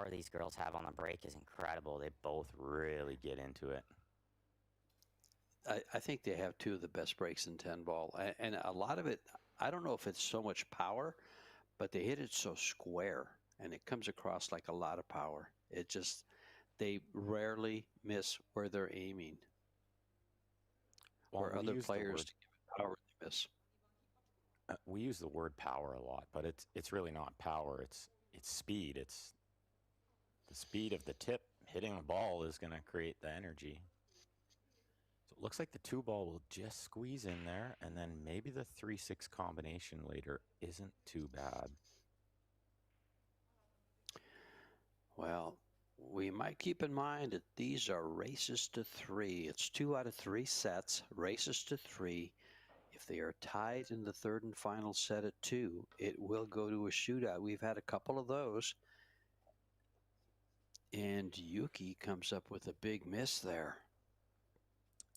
power these girls have on the break is incredible. They both really get into it. I think they have two of the best breaks in 10 ball. And a lot of it, I don't know if it's so much power, but they hit it so square, and it comes across like a lot of power. It just, they rarely miss where they're aiming. Well, where other players to give it power, they miss. We use the word power a lot, but it's really not power. It's speed. It's the speed of the tip hitting the ball is going to create the energy. So it looks like the 2 ball will just squeeze in there, and then maybe the 3-6 combination later isn't too bad. Well, we might keep in mind that these are races to 3. It's 2 out of 3 sets, races to 3. If they are tied in the third and final set at 2, it will go to a shootout. We've had a couple of those. And Yuki comes up with a big miss there.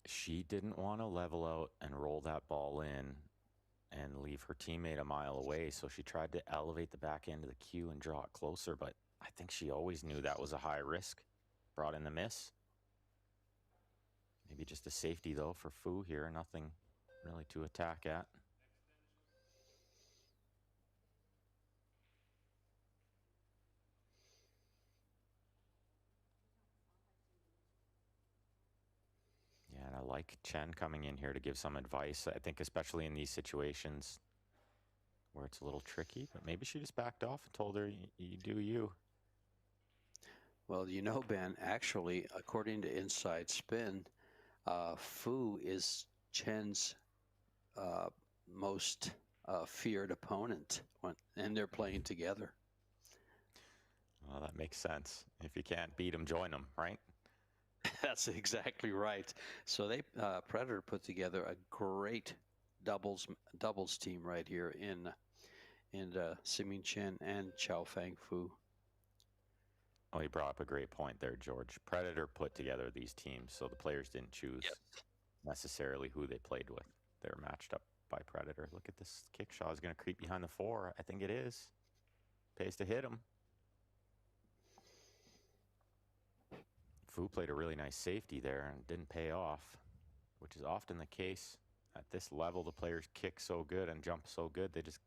She didn't want to level out and roll that ball in and leave her teammate a mile away, so she tried to elevate the back end of the cue and draw it closer, but I think she always knew that was a high risk. Brought in the miss. Maybe just a safety, though, for Fu here. Nothing really to attack at. Yeah, and I like Chen coming in here to give some advice. I think especially in these situations where it's a little tricky, but maybe she just backed off and told her, you do you. Well, you know, Ben, actually, according to Inside Spin, Fu is Chen's most feared opponent, and they're playing together. Well, that makes sense. If you can't beat them, join them, right? That's exactly right. So they Predator put together a great doubles team right here in Siming Chen and Xiaofang Fu. Oh, you brought up a great point there, George. Predator put together these teams, so the players didn't choose necessarily who they played with. They were matched up by Predator. Look at this kick shot. Is going to creep behind the 4. I think it is. Pays to hit him. Fu played a really nice safety there and didn't pay off, which is often the case. At this level, the players kick so good and jump so good, they just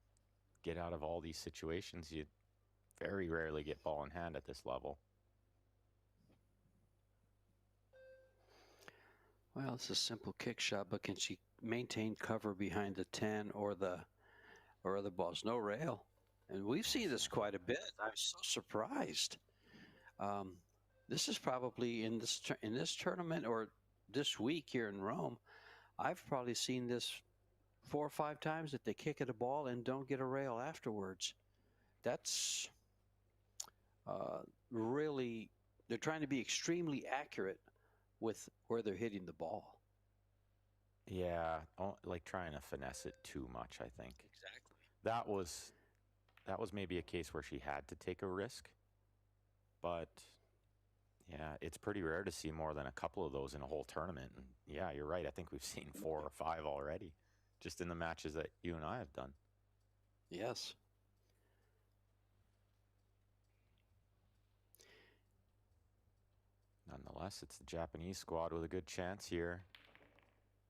get out of all these situations. You very rarely get ball in hand at this level. Well, it's a simple kick shot, but can she maintain cover behind the 10 or the balls? No rail. And we've seen this quite a bit. I'm so surprised. This is probably in this tournament or this week here in Rome, I've probably seen this 4 or 5 times that they kick at a ball and don't get a rail afterwards. That's really, they're trying to be extremely accurate with where they're hitting the ball. Yeah, like trying to finesse it too much, I think. Exactly. That was maybe a case where she had to take a risk, but yeah, it's pretty rare to see more than a couple of those in a whole tournament. And yeah, you're right. I think we've seen 4 or 5 already, just in the matches that you and I have done. Yes. Nonetheless, it's the Japanese squad with a good chance here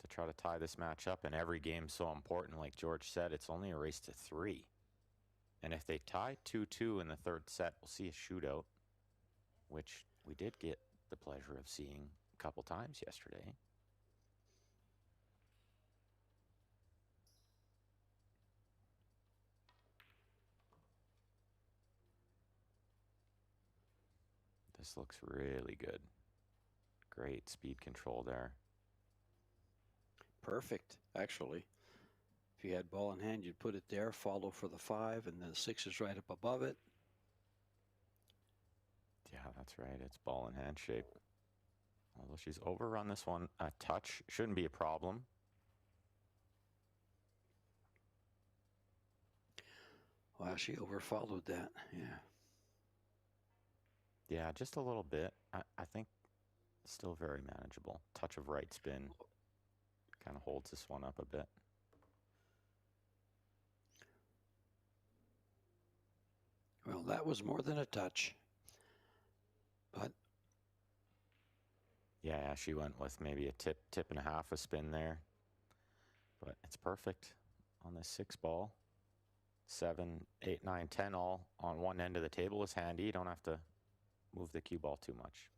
to try to tie this match up. And every game's so important. Like George said, it's only a race to 3. And if they tie 2-2 in the third set, we'll see a shootout, which we did get the pleasure of seeing a couple times yesterday. This looks really good. Great speed control there. Perfect, actually. If you had ball in hand, you'd put it there, follow for the 5, and then the 6 is right up above it. Yeah, that's right. It's ball in hand shape. Although she's overrun this one a touch. Shouldn't be a problem. Wow, she overfollowed that. Yeah. Yeah, just a little bit. I think still very manageable. Touch of right spin kind of holds this one up a bit. Well, that was more than a touch. But yeah, she went with maybe a tip and a half a spin there. But it's perfect on this 6 ball. 7, 8, 9, 10 all on one end of the table is handy. You don't have to move the cue ball too much.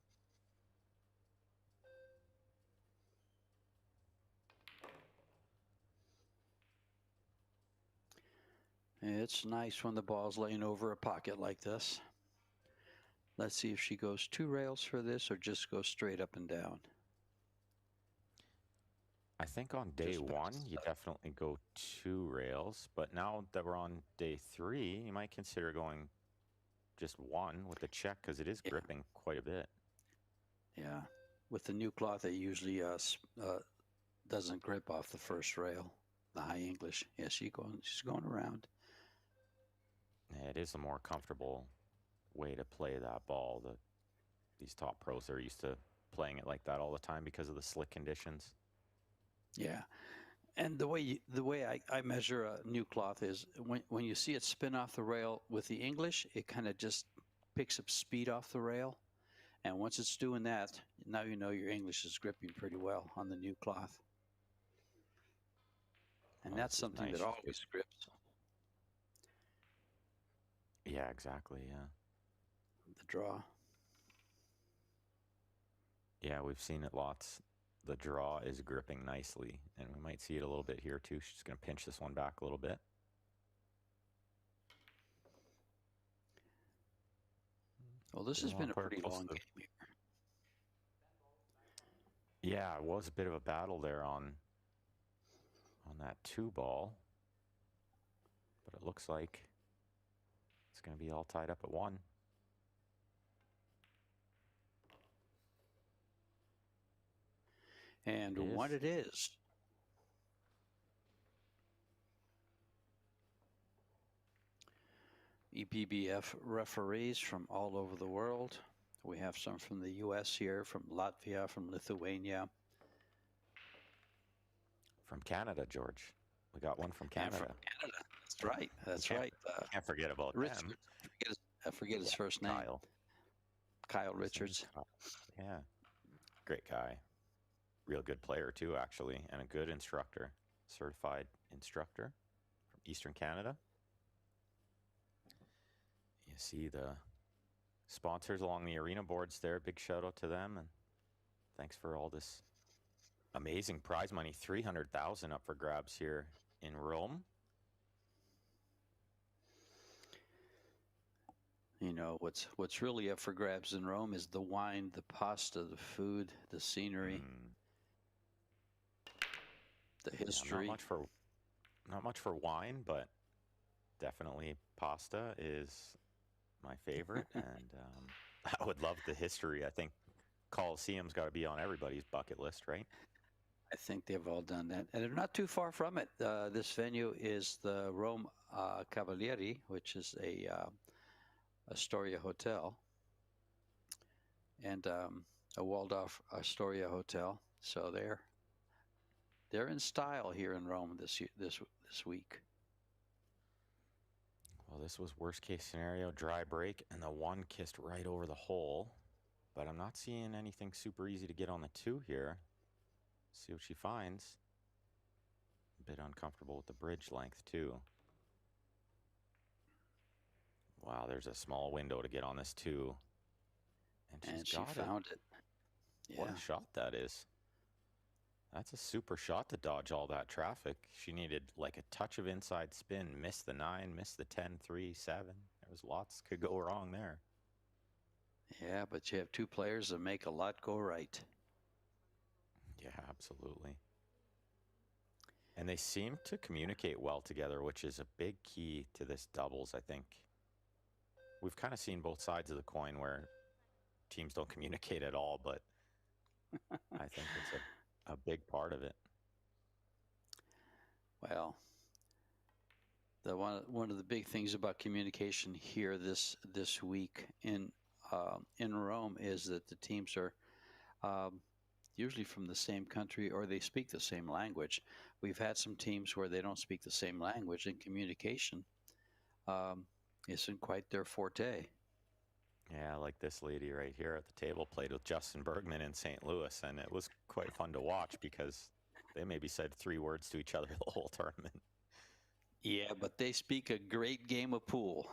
it's nice when the ball's laying over a pocket like this. Let's see if she goes 2 rails for this or just goes straight up and down. I think on day 1, you definitely go 2 rails. But now that we're on day 3, you might consider going just 1 with the check because it is gripping quite a bit. Yeah. With the new cloth, it usually doesn't grip off the first rail. The high English. Yeah, she's going around. Yeah, it is a more comfortable way to play that ball. These top pros are used to playing it like that all the time because of the slick conditions. Yeah, and the way I measure a new cloth is when you see it spin off the rail with the English, it kind of just picks up speed off the rail, and once it's doing that, now you know your English is gripping pretty well on the new cloth, and that's something that always grips. Yeah, exactly. Yeah. The draw. Yeah, we've seen it lots. The draw is gripping nicely, and we might see it a little bit here too. She's going to pinch this one back a little bit. Well, this has been a pretty long game here. Yeah, it was a bit of a battle there on that 2 ball, but it looks like it's going to be all tied up at 1. And what it is. EPBF referees from all over the world. We have some from the US here, from Latvia, from Lithuania. From Canada, George. We got one from Canada. From Canada. That's right. That's right. Can't forget about Richards. them. I forget his first name. Kyle Richards. Yeah. Great guy. Real good player too, actually, and a good instructor. Certified instructor from Eastern Canada. You see the sponsors along the arena boards there. Big shout out to them, and thanks for all this amazing prize money. 300,000 up for grabs here in Rome. You know, what's really up for grabs in Rome is the wine, the pasta, the food, the scenery, the history. Yeah, not much for wine, but definitely pasta is my favorite. And I would love the history. I think Colosseum's got to be on everybody's bucket list, right? I think they've all done that. And they're not too far from it. This venue is the Rome Cavalieri, which is a Astoria Hotel, and a Waldorf Astoria Hotel. So they're in style here in Rome this week. Well, this was worst case scenario, dry break, and the 1 kissed right over the hole. But I'm not seeing anything super easy to get on the 2 here. See what she finds. A bit uncomfortable with the bridge length too. Wow, there's a small window to get on this 2. And she found it. Yeah. What a shot that is. That's a super shot to dodge all that traffic. She needed like a touch of inside spin, missed the 9, missed the 10, 3, 7. There was lots could go wrong there. Yeah, but you have 2 players that make a lot go right. Yeah, absolutely. And they seem to communicate well together, which is a big key to this doubles, I think. We've kind of seen both sides of the coin where teams don't communicate at all, but I think it's a big part of it. Well, one of the big things about communication here this week in Rome is that the teams are usually from the same country, or they speak the same language. We've had some teams where they don't speak the same language, and communication isn't quite their forte. Yeah, like this lady right here at the table played with Justin Bergman in St. Louis, and it was quite fun to watch because they maybe said 3 words to each other the whole tournament. Yeah, but they speak a great game of pool.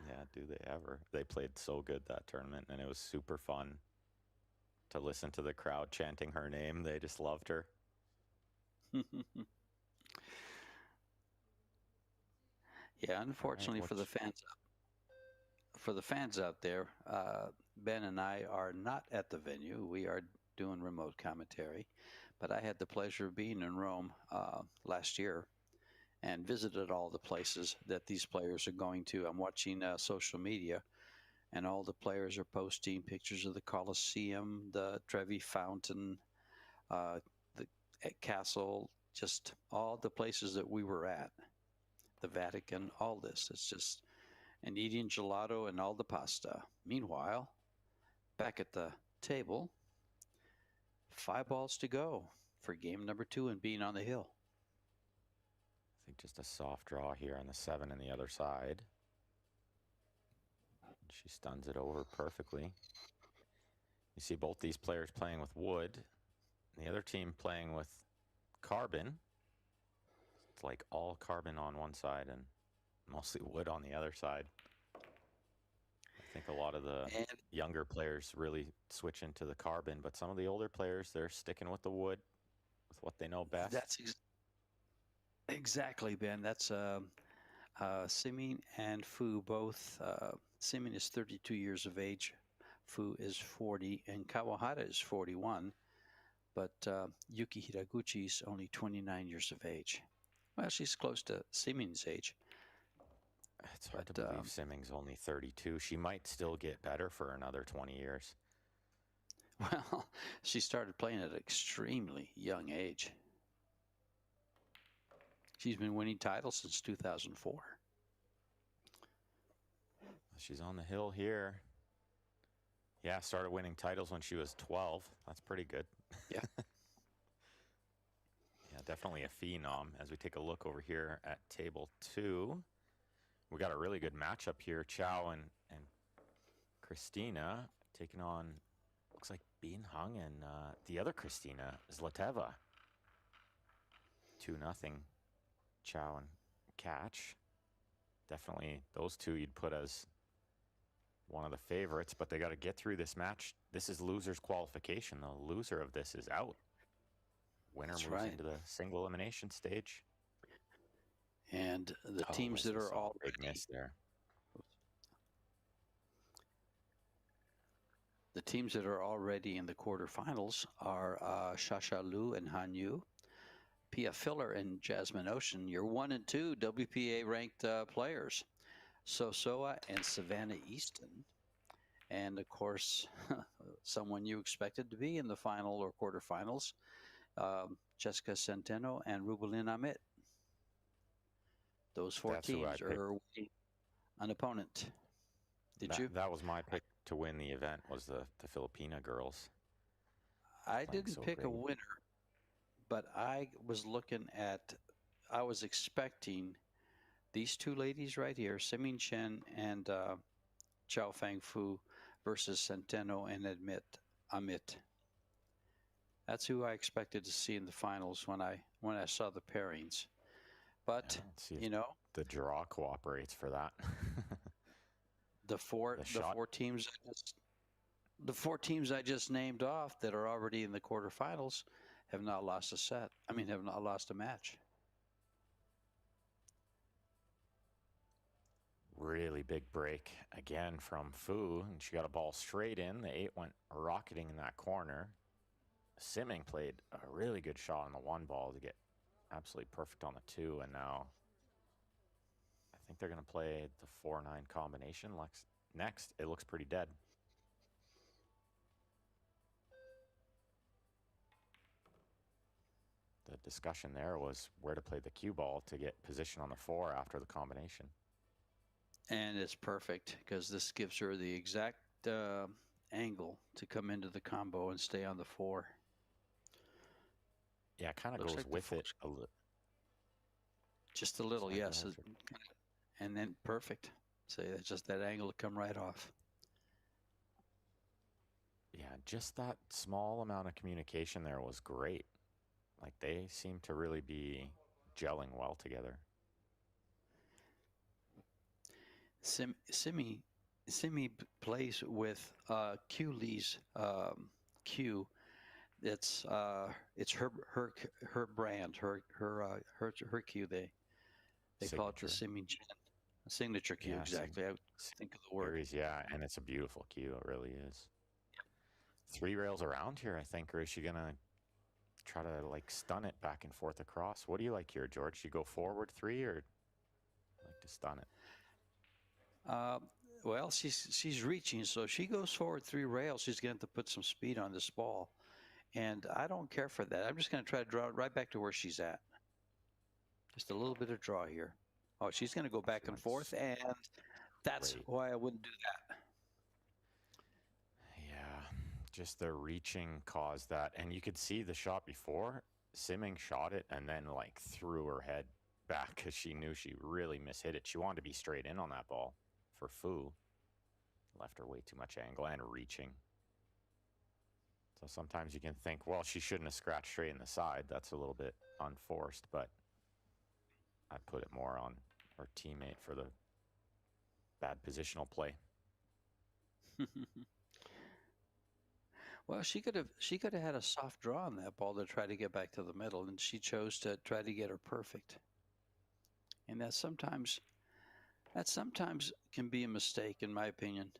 Yeah, do they ever? They played so good that tournament, and it was super fun to listen to the crowd chanting her name. They just loved her. Yeah, unfortunately Right, for the fans out there, Ben and I are not at the venue. We are doing remote commentary, but I had the pleasure of being in Rome last year and visited all the places that these players are going to. I'm watching social media, and all the players are posting pictures of the Colosseum, the Trevi Fountain, the castle, just all the places that we were at, the Vatican, all this. It's just, and eating gelato and all the pasta. Meanwhile, back at the table, 5 balls to go for game number 2 and being on the hill. I think just a soft draw here on the 7 and the other side. She stuns it over perfectly. You see both these players playing with wood, and the other team playing with carbon. It's like all carbon on one side and mostly wood on the other side. I think a lot of the younger players really switch into the carbon, but some of the older players, they're sticking with the wood, with what they know best. That's exactly, Ben. That's Simin and Fu both. Simin is 32 years of age. Fu is 40, and Kawahara is 41. But Yuki Hiraguchi is only 29 years of age. Well, she's close to Simin's age. It's hard to believe Simming's only 32. She might still get better for another 20 years. Well, she started playing at an extremely young age. She's been winning titles since 2004. She's on the hill here. Yeah, started winning titles when she was 12. That's pretty good. Yeah. Yeah, definitely a phenom. As we take a look over here at table 2, we got a really good matchup here. Chow and Christina taking on, looks like Bin Hung and the other Christina, Zlateva. 2-0. Chow and Catch. Definitely those two you'd put as one of the favorites, but they got to get through this match. This is loser's qualification. The loser of this is out. Winner moves into the single elimination stage. And the teams that are already... Big miss there. The teams that are already in the quarterfinals are Shasha Liu and Han Yu, Pia Filler and Jasmine Ocean, your 1 and 2 WPA ranked players. Sosoa and Savannah Easton. And of course, someone you expected to be in the final or quarterfinals, Jessica Centeno and Rubelin Amit. Those 4 teams are an opponent. Did you? That was my pick to win the event, was the Filipina girls. I didn't pick a winner, but I was I was expecting these 2 ladies right here, Simin Chen and Xiaofang Fu versus Centeno and Amit. That's who I expected to see in the finals when I saw the pairings. But the draw cooperates for that. the four teams I just named off that are already in the quarterfinals have not lost a set. I mean, have not lost a match. Really big break again from Fu, and she got a ball straight in. The 8 went rocketing in that corner. Simming played a really good shot on the 1 ball to get absolutely perfect on the 2, and now I think they're going to play the 4-9 combination next. It looks pretty dead. The discussion there was where to play the cue ball to get position on the 4 after the combination. And it's perfect because this gives her the exact angle to come into the combo and stay on the 4. Yeah, it kind of goes with it a little. Just a little, yes. And then perfect. So it's just that angle to come right off. Yeah, just that small amount of communication there was great. Like they seem to really be gelling well together. Simi plays with Q Lee's Q. It's her brand, her Q. They call it the Signature. Simi signature Q. Yeah, Exactly. I would think of the word. series, yeah, and it's a beautiful cue. It really is. 3 rails around here, I think, or is she gonna try to like stun it back and forth across? What do you like here, George? You go forward 3 or like to stun it? Well, she's reaching, so she goes forward 3 rails. She's going to put some speed on this ball, and I don't care for that. I'm just going to try to draw it right back to where she's at. Just a little bit of draw here. Oh, she's going to go back and forth, and that's why I wouldn't do that. Yeah, just the reaching caused that, and you could see the shot before. Simming shot it and then like threw her head back because she knew she really mishit it. She wanted to be straight in on that ball for Fu. Left her way too much angle and reaching. So sometimes you can think, well, she shouldn't have scratched straight in the side. That's a little bit unforced, but I put it more on her teammate for the bad positional play. Well, she could have had a soft draw on that ball to try to get back to the middle, and she chose to try to get her perfect. And that sometimes can be a mistake, in my opinion.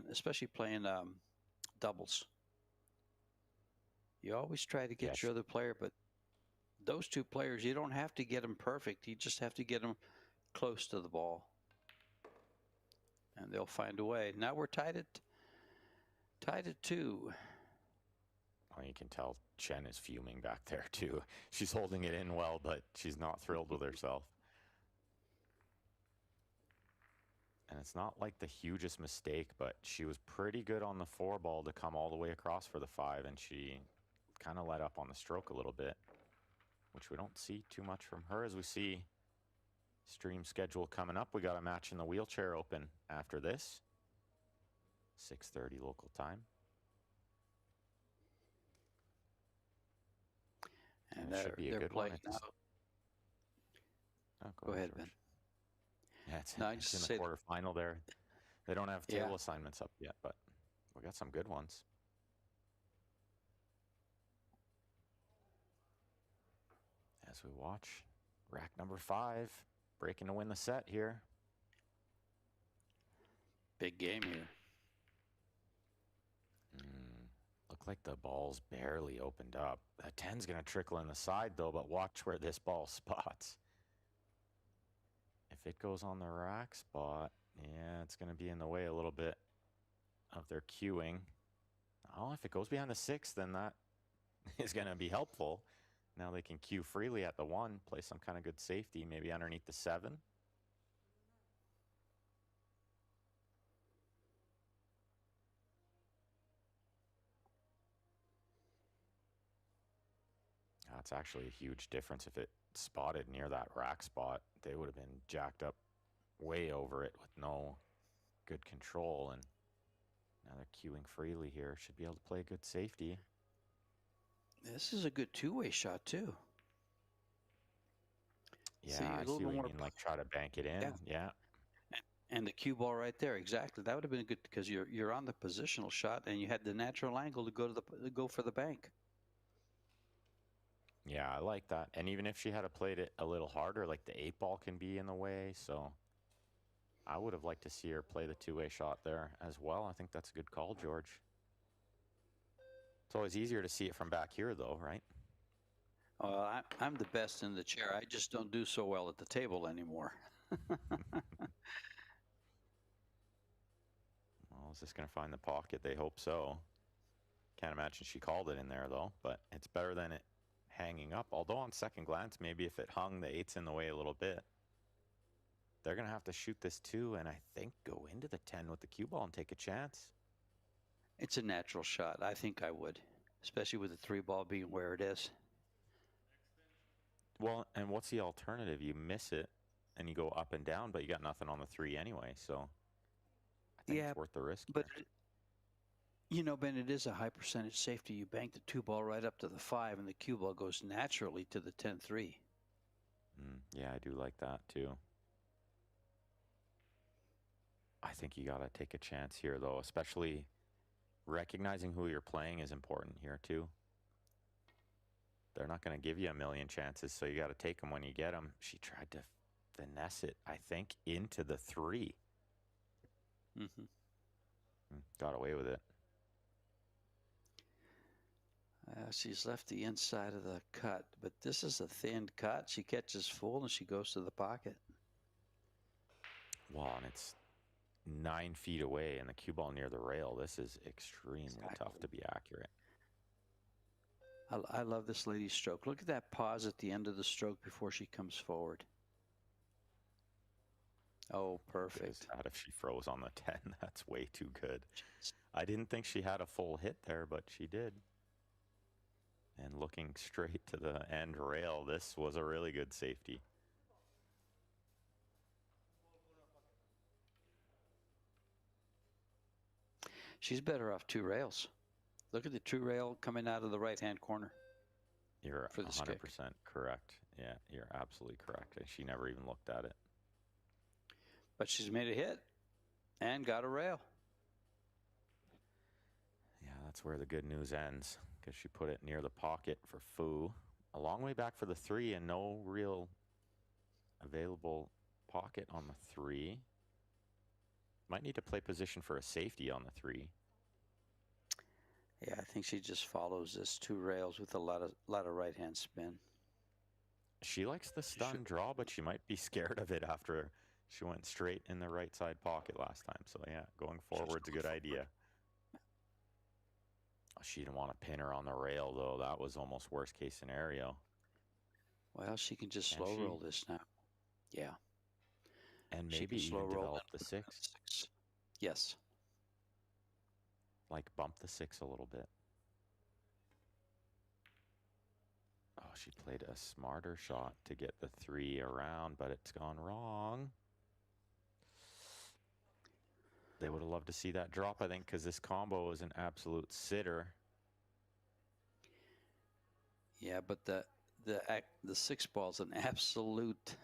Especially playing doubles. You always try to get your other player, but those 2 players, you don't have to get them perfect. You just have to get them close to the ball, and they'll find a way. Now we're tied at 2. Well, you can tell Chen is fuming back there too. She's holding it in well, but she's not thrilled with herself. And it's not like the hugest mistake, but she was pretty good on the 4 ball to come all the way across for the 5, and she kind of let up on the stroke a little bit, which we don't see too much from her. As we see stream schedule coming up, we got a match in the wheelchair open after this. 6:30 local time. And it should be a good one. Oh, go ahead, Ben. Yeah, it's in the quarterfinal there. They don't have table assignments up yet, but we got some good ones. As we watch rack number 5 breaking to win the set here. Big game here. Look like the ball's barely opened up. That 10's going to trickle in the side, though, but watch where this ball spots. If it goes on the rack spot, yeah, it's going to be in the way a little bit of their queuing. Oh, if it goes behind the 6, then that is going to be helpful. Now they can queue freely at the 1, play some kind of good safety, maybe underneath the 7. That's actually a huge difference. If it spotted near that rack spot, they would have been jacked up way over it with no good control. And now they're queuing freely here. Should be able to play good safety. This is a good 2-way shot, too. Yeah, I see what you mean, like try to bank it in. Yeah. And the cue ball right there, exactly. That would have been good because you're on the positional shot and you had the natural angle to go for the bank. Yeah, I like that. And even if she had played it a little harder, like the 8 ball can be in the way. So I would have liked to see her play the 2-way shot there as well. I think that's a good call, George. It's always easier to see it from back here, though, right? I'm the best in the chair. I just don't do so well at the table anymore. Well, is this going to find the pocket? They hope so. Can't imagine she called it in there, though. But it's better than it hanging up. Although on second glance, maybe if it hung, the 8's in the way a little bit. They're going to have to shoot this 2 and I think go into the 10 with the cue ball and take a chance. It's a natural shot. I think I would, especially with the 3 ball being where it is. Well, and what's the alternative? You miss it and you go up and down, but you got nothing on the 3 anyway. So I think it's worth the risk. But You know, Ben, it is a high percentage safety. You bank the 2 ball right up to the 5, and the cue ball goes naturally to the 10-3. Yeah, I do like that too. I think you got to take a chance here, though, especially recognizing who you're playing is important here too. They're not going to give you a million chances, so you got to take them when you get them. She tried to finesse it, I think, into the 3. Got away with it. She's left the inside of the cut, but this is a thin cut. She catches full and she goes to the pocket. Wow, and it's 9 feet away and the cue ball near the rail. This is extremely tough to be accurate. I love this lady's stroke. Look at that pause at the end of the stroke before she comes forward. Oh, perfect. If she froze on the 10, that's way too good. I didn't think she had a full hit there, but she did. And looking straight to the end rail, this was a really good safety. She's better off 2 rails. Look at the 2 rail coming out of the right-hand corner. You're 100% correct. Yeah, you're absolutely correct. She never even looked at it. But she's made a hit and got a rail. Yeah, that's where the good news ends, because she put it near the pocket for Fu. A long way back for the 3 and no real available pocket on the 3. Might need to play position for a safety on the 3. Yeah, I think she just follows this 2 rails with a lot of right-hand spin. She likes the stun draw, but she might be scared of it after she went straight in the right side pocket last time. So yeah, going forward's a good idea. She didn't want to pin her on the rail, though. That was almost worst case scenario. Well, she can just slow roll this now. Yeah. And maybe even develop the 6. Yes. Like bump the 6 a little bit. Oh, she played a smarter shot to get the 3 around, but it's gone wrong. They would have loved to see that drop, I think, because this combo is an absolute sitter. Yeah, but the 6 ball's an absolute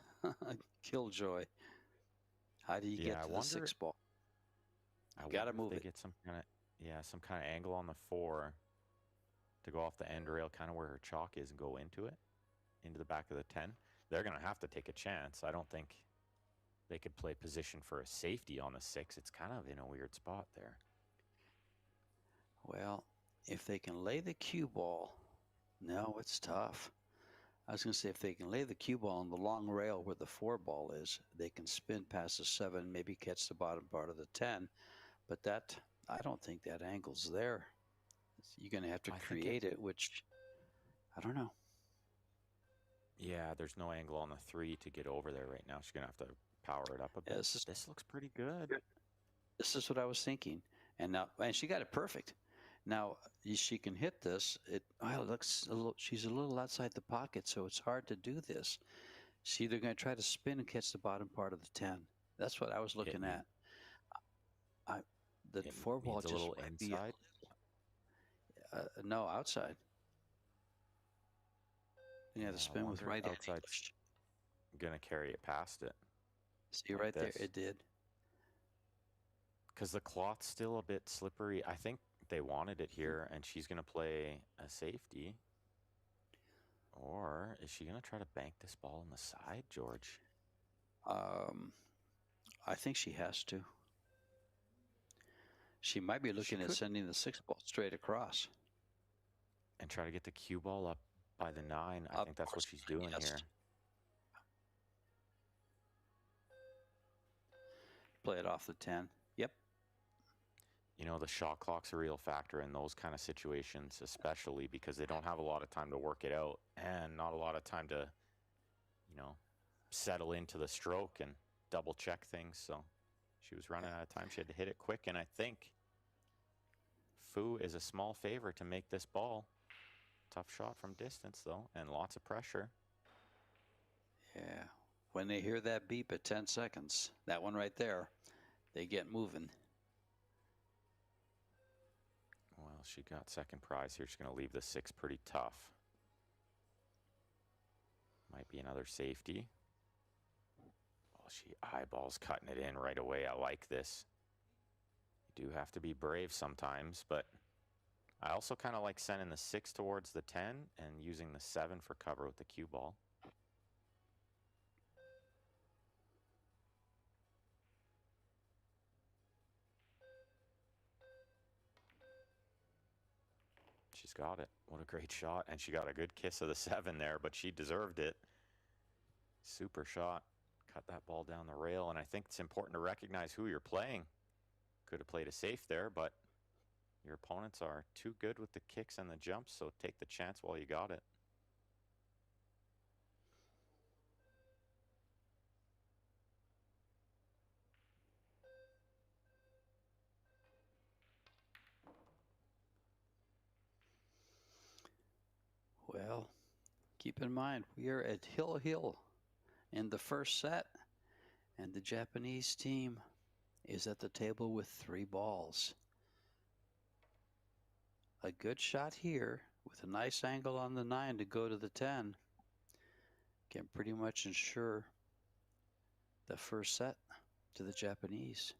killjoy. How do you get to the 6 ball? You got to move it. Get some kind of angle on the 4 to go off the end rail, kind of where her chalk is, and go into it, into the back of the 10. They're going to have to take a chance. I don't think they could play position for a safety on the 6. It's kind of in a weird spot there. Well, if they can lay the cue ball, no, it's tough. I was going to say, if they can lay the cue ball on the long rail where the 4 ball is, they can spin past the 7, maybe catch the bottom part of the 10. But that, I don't think that angle's there. You're going to have to create it, which, I don't know. Yeah, there's no angle on the 3 to get over there right now. She's going to have to power it up a bit. This looks pretty good. This is what I was thinking. And she got it perfect. Now, she can hit this. It looks a little, she's a little outside the pocket, so it's hard to do this. She's either going to try to spin and catch the bottom part of the 10. That's what I was looking at. The 4 ball just a little inside. No, outside. Yeah, the spin with right outside. Gonna carry it past it. See right there, it did. Because the cloth's still a bit slippery. I think they wanted it here, and she's gonna play a safety. Or is she gonna try to bank this ball on the side, George? I think she has to. She might be looking at sending the 6 ball straight across. And try to get the cue ball up by the 9. I think that's what she's doing here. Play it off the 10. Yep. You know, the shot clock's a real factor in those kind of situations, especially because they don't have a lot of time to work it out and not a lot of time to, settle into the stroke and double check things. So she was running out of time. She had to hit it quick, and I think Fu is a small favor to make this ball. Tough shot from distance, though, and lots of pressure. Yeah. When they hear that beep at 10 seconds, that one right there, they get moving. Well, she got second prize here. She's going to leave the 6 pretty tough. Might be another safety. Oh, she eyeballs cutting it in right away. I like this. You do have to be brave sometimes, but I also kind of like sending the 6 towards the 10 and using the 7 for cover with the cue ball. She's got it. What a great shot. And she got a good kiss of the 7 there, but she deserved it. Super shot. Cut that ball down the rail. And I think it's important to recognize who you're playing. Could have played a safe there, but your opponents are too good with the kicks and the jumps, so take the chance while you got it. Well, keep in mind, we are at Hill in the first set, and the Japanese team is at the table with 3 balls. A good shot here with a nice angle on the 9 to go to the 10 can pretty much ensure the first set to the Japanese.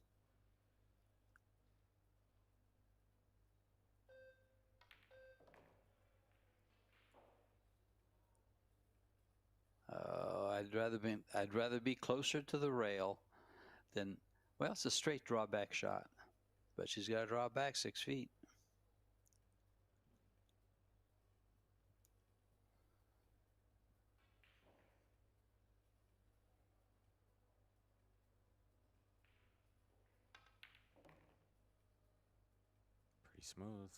I'd rather be closer to the rail than, well, it's a straight drawback shot, but she's got to draw back 6 feet. Pretty smooth.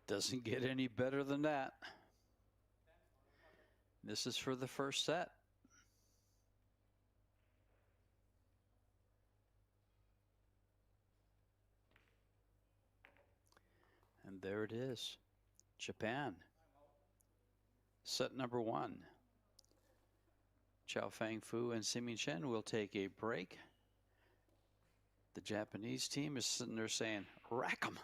Doesn't get any better than that. This is for the first set. And there it is. Japan. Set number 1. Xiaofang Fu and Simin Chen will take a break. The Japanese team is sitting there saying, rack 'em.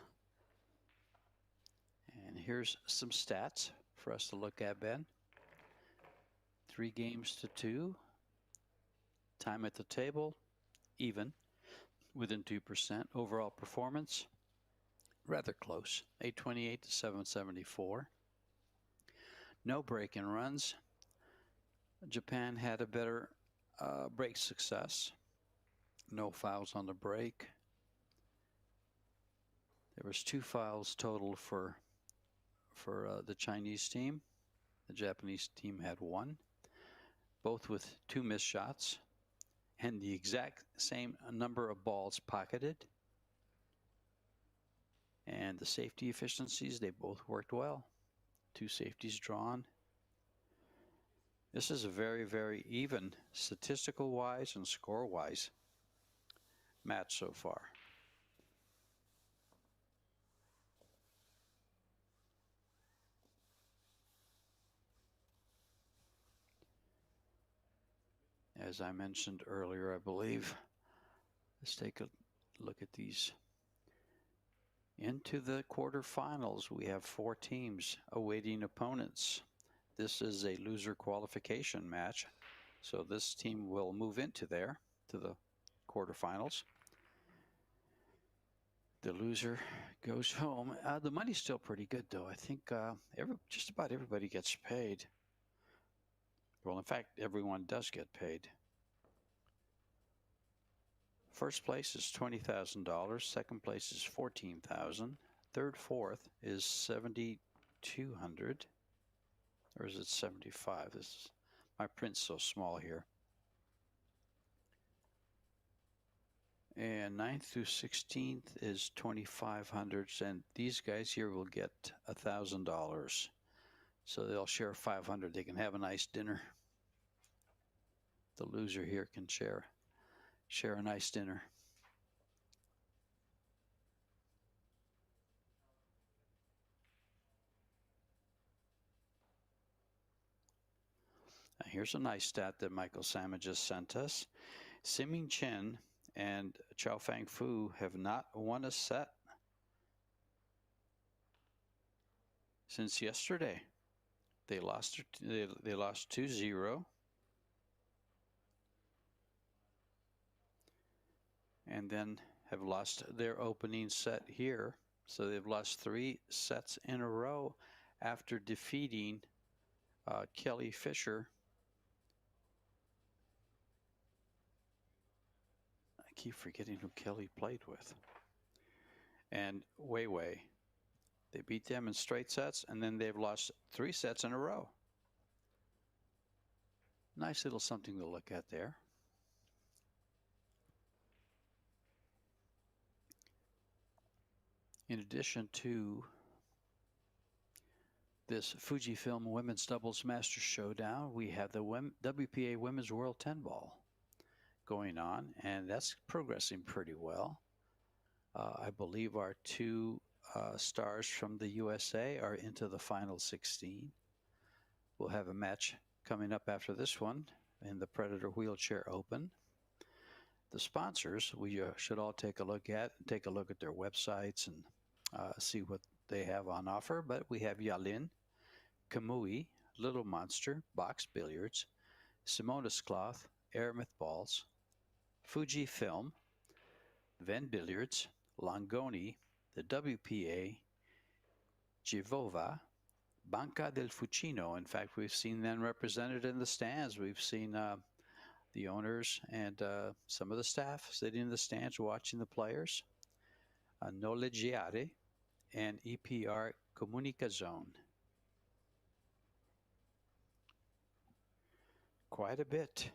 And here's some stats for us to look at, Ben. 3 games to 2. Time at the table, even, within 2%. Overall performance, rather close, 828 to 774. No break-in runs. Japan had a better break success. No fouls on the break. There was 2 fouls total for the Chinese team. The Japanese team had 1. Both with 2 missed shots and the exact same number of balls pocketed. And the safety efficiencies, they both worked well. 2 safeties drawn. This is a very, very even, statistical-wise and score-wise, match so far. As I mentioned earlier, I believe, let's take a look at these. Into the quarterfinals, we have 4 teams awaiting opponents. This is a loser qualification match, so this team will move into there, to the quarterfinals. The loser goes home. The money's still pretty good, though. I think just about everybody gets paid. Well, in fact, everyone does get paid. First place is $20,000. Second place is $14,000. Third, fourth is $7,200. Or is it 75? My print's so small here. And 9th through 16th is $2,500, and these guys here will get $1,000. So they'll share $500. They can have a nice dinner. The loser here can share a nice dinner. Now here's a nice stat that Michael Salmon just sent us. Simin Chen and Xiaofang Fu have not won a set since yesterday. They lost 2-0. And then have lost their opening set here. So they've lost 3 sets in a row after defeating Kelly Fisher. I keep forgetting who Kelly played with. And Wei. They beat them in straight sets, and then they've lost 3 sets in a row. Nice little something to look at there. In addition to this FujiFilm Women's Doubles Masters Showdown, we have the WPA Women's World 10 Ball going on, and that's progressing pretty well. I believe our 2 stars from the USA are into the final 16. We'll have a match coming up after this one in the Predator Wheelchair Open. The sponsors we should all take a look at their websites and see what they have on offer. But we have Yalin, Kamui, Little Monster, Box Billiards, Simonis Cloth, Aramith Balls, FujiFilm, Ven Billiards, Longoni, the WPA, Givova, Banca del Fucino. In fact, we've seen them represented in the stands. We've seen the owners and some of the staff sitting in the stands watching the players. Noleggiare and EPR Comunicazone. Quite a bit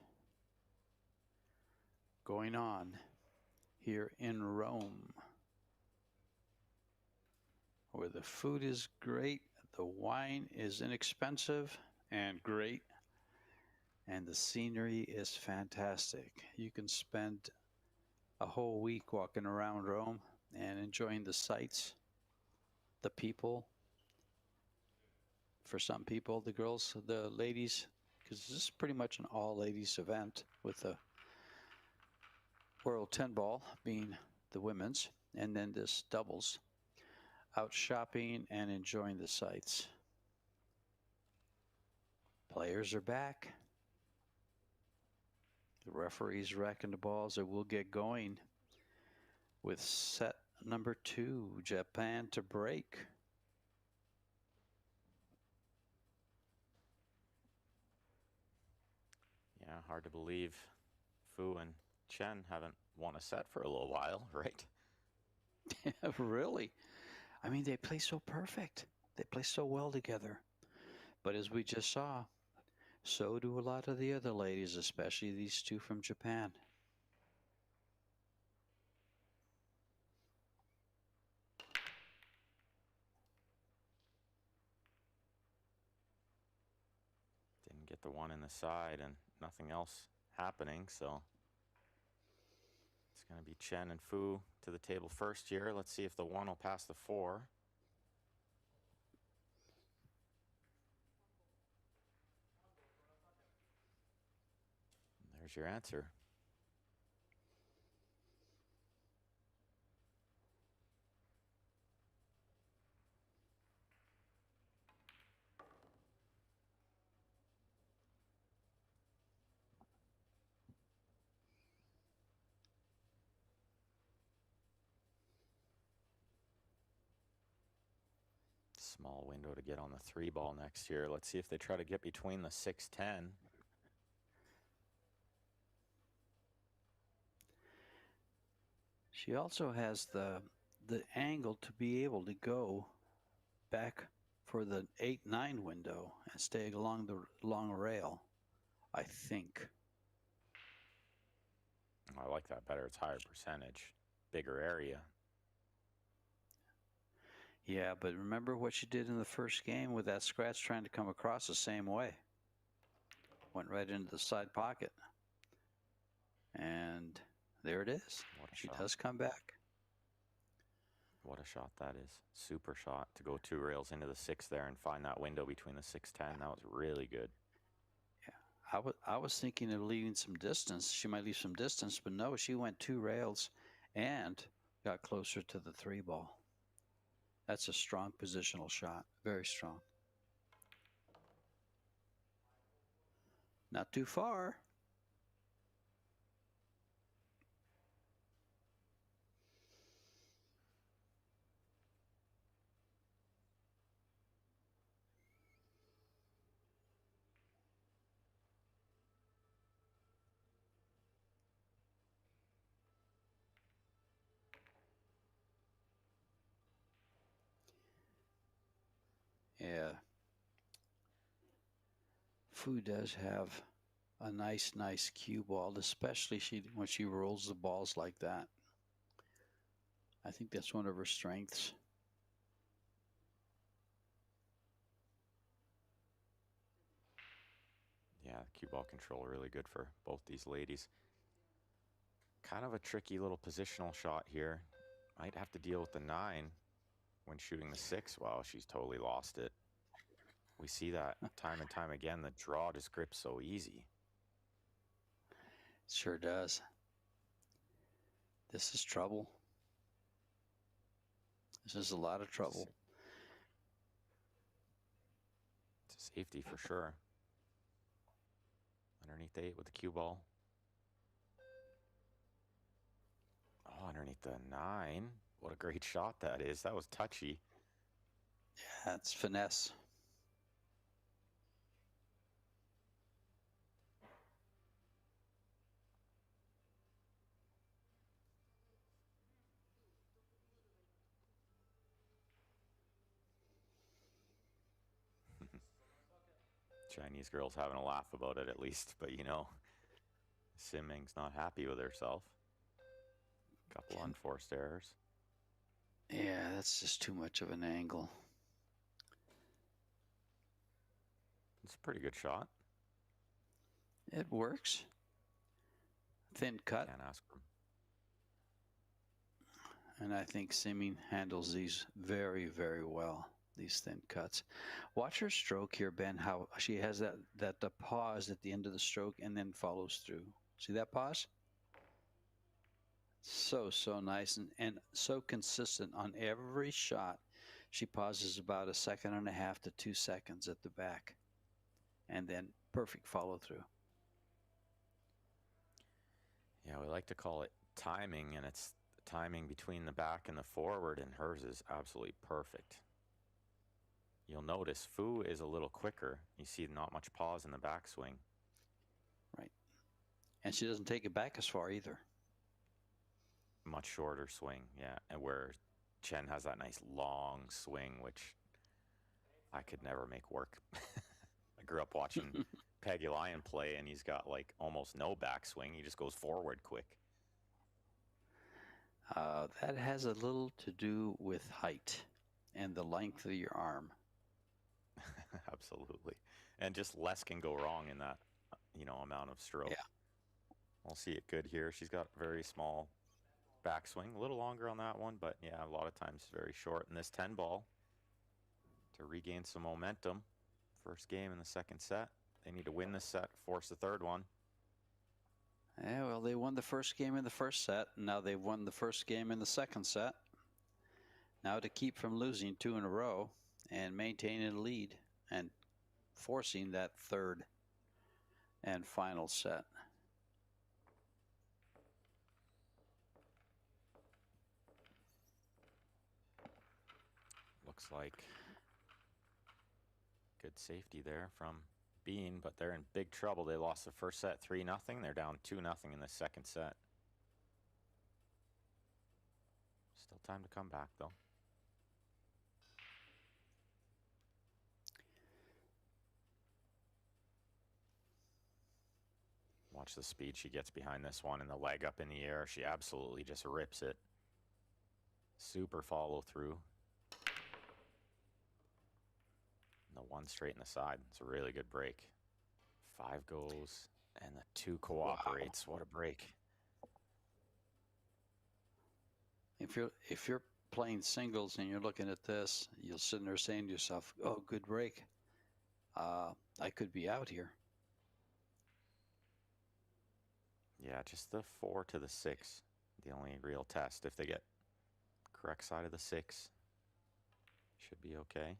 going on here in Rome, where the food is great, the wine is inexpensive and great, and the scenery is fantastic. You can spend a whole week walking around Rome and enjoying the sights, the people. For some people, the girls, the ladies, because this is pretty much an all-ladies event with the World 10 Ball being the women's, and then this doubles, out shopping and enjoying the sights. Players are back. The referee's racking the balls, and we'll get going with set number 2, Japan to break. Yeah, hard to believe Fu and Chen haven't won a set for a little while, right? Really? I mean, they play so perfect. They play so well together. But as we just saw, so do a lot of the other ladies, especially these 2 from Japan. Didn't get the one in the side and nothing else happening, so it's going to be Chen and Fu to the table first here. Let's see if the 1 will pass the 4. There's your answer. Small window to get on the 3 ball next year. Let's see if they try to get between the 6-10. She also has the angle to be able to go back for the 8-9 window and stay along the long rail, I think. I like that better. It's higher percentage, bigger area. Yeah, but remember what she did in the first game with that scratch trying to come across the same way. Went right into the side pocket. And there it is. She does come back. What a shot that is. Super shot to go 2 rails into the 6 there and find that window between the 6-10. That was really good. Yeah, I was thinking of leaving some distance. She might leave some distance, but no, she went 2 rails and got closer to the 3 ball. That's a strong positional shot. Very strong. Not too far. Yeah. Fu does have a nice cue ball, especially when she rolls the balls like that. I think that's one of her strengths. Yeah, cue ball control really good for both these ladies. Kind of a tricky little positional shot here. Might have to deal with the 9 when shooting the 6. Wow, she's totally lost it. We see that time and time again. The draw just grips so easy. Sure does. This is trouble. This is a lot of trouble. It's a safety for sure. Underneath 8 with the cue ball. Oh, underneath the 9. What a great shot that is. That was touchy. Yeah, it's finesse. Chinese girl's having a laugh about it at least, but you know, Simming's not happy with herself. Couple unforced errors. Yeah, that's just too much of an angle. It's a pretty good shot. It works. Thin cut. Can't ask for him. And I think Simming handles these very, very well, these thin cuts. Watch her stroke here, Ben, how she has that pause at the end of the stroke and then follows through. See that pause? So nice and so consistent on every shot. She pauses about 1.5 seconds to 2 seconds at the back. And then perfect follow through. Yeah, we like to call it timing, and it's the timing between the back and the forward, and hers is absolutely perfect. You'll notice Fu is a little quicker. You see not much pause in the backswing. Right. And she doesn't take it back as far either. Much shorter swing, yeah. And where Chen has that nice long swing, which I could never make work. I grew up watching Peggy Lyon play, and he's got like almost no backswing. He just goes forward quick. That has a little to do with height and the length of your arm. Absolutely. And just less can go wrong in that, amount of stroke. Yeah. We'll see it good here. She's got very small backswing, a little longer on that one, but yeah, a lot of times very short. And this 10 ball to regain some momentum. First game in the second set. They need to win this set, force the third one. Yeah, well, they won the first game in the first set. And now they've won the first game in the second set. Now to keep from losing 2 in a row and maintaining a lead and forcing that third and final set. Looks like good safety there from Bean, but they're in big trouble. They lost the first set 3-0. They're down 2-0 in the second set. Still time to come back, though. Watch the speed she gets behind this one and the leg up in the air. She absolutely just rips it. Super follow through. And the 1 straight in the side. It's a really good break. 5 goes and the 2 cooperates. Wow. What a break. If you're playing singles and you're looking at this, you'll sit there saying to yourself, oh, good break. I could be out here. Yeah, just the 4 to the 6. The only real test. If they get correct side of the 6, Should be okay.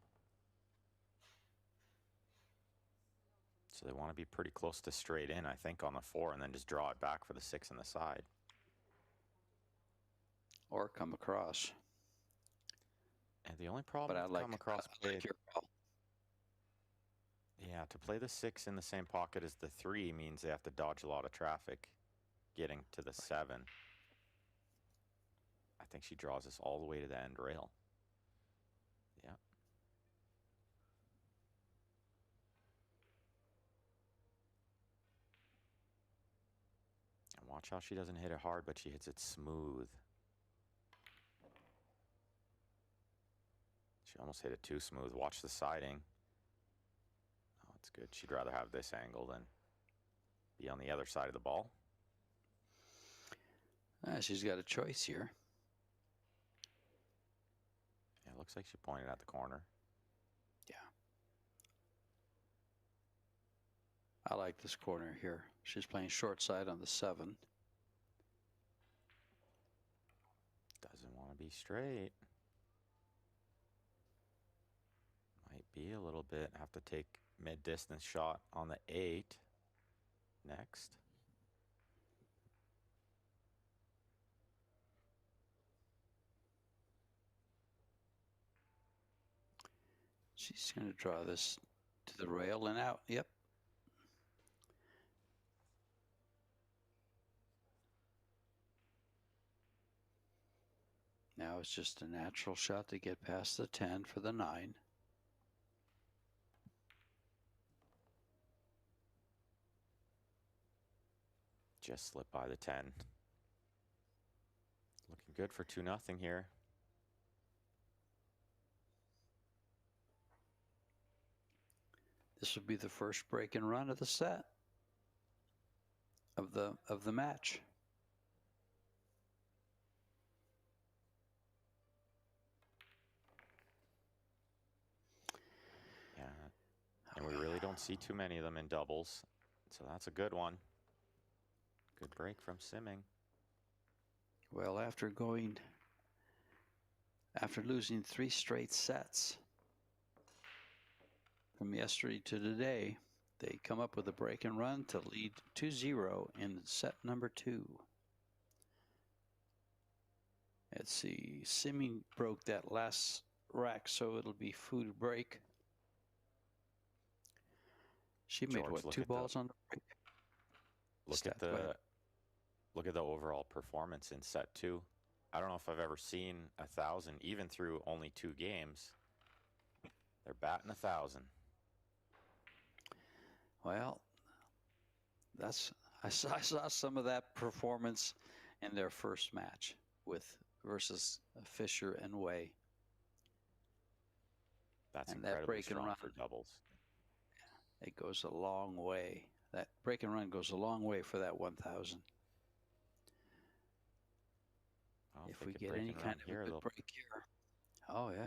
So they want to be pretty close to straight in, I think, on the 4, and then just draw it back for the 6 on the side. Or come across. And the only problem But with come across I like your call. Yeah, to play the 6 in the same pocket as the 3 means they have to dodge a lot of traffic getting to the 7. I think she draws us all the way to the end rail. Yeah. And watch how she doesn't hit it hard, but she hits it smooth. She almost hit it too smooth. Watch the siding. Oh, it's good. She'd rather have this angle than be on the other side of the ball. She's got a choice here. Yeah, it looks like she pointed at the corner. Yeah. I like this corner here. She's playing short side on the 7. Doesn't want to be straight. Might be a little bit. Have to take mid-distance shot on the 8 next. She's going to draw this to the rail and out. Yep. Now it's just a natural shot to get past the 10 for the 9. Just slipped by the 10. Looking good for 2-0 here. This would be the first break and run of the set of the match. Yeah, and we really don't see too many of them in doubles, so that's a good one. Good break from Simming. Well, after losing 3 straight sets from yesterday to today, they come up with a break and run to lead 2-0 in set number 2. Let's see, Simming broke that last rack, so it'll be food break. She made, George, what, 2 balls on the break? Look at the overall performance in set 2. I don't know if I've ever seen 1,000, even through only 2 games. They're batting 1,000. Well, I saw some of that performance in their first match versus Fisher and Way. That's and incredibly that break strong and run for doubles. It goes a long way. That break and run goes a long way for that 1,000. Well, If we get any kind of a good break here. Oh, yeah.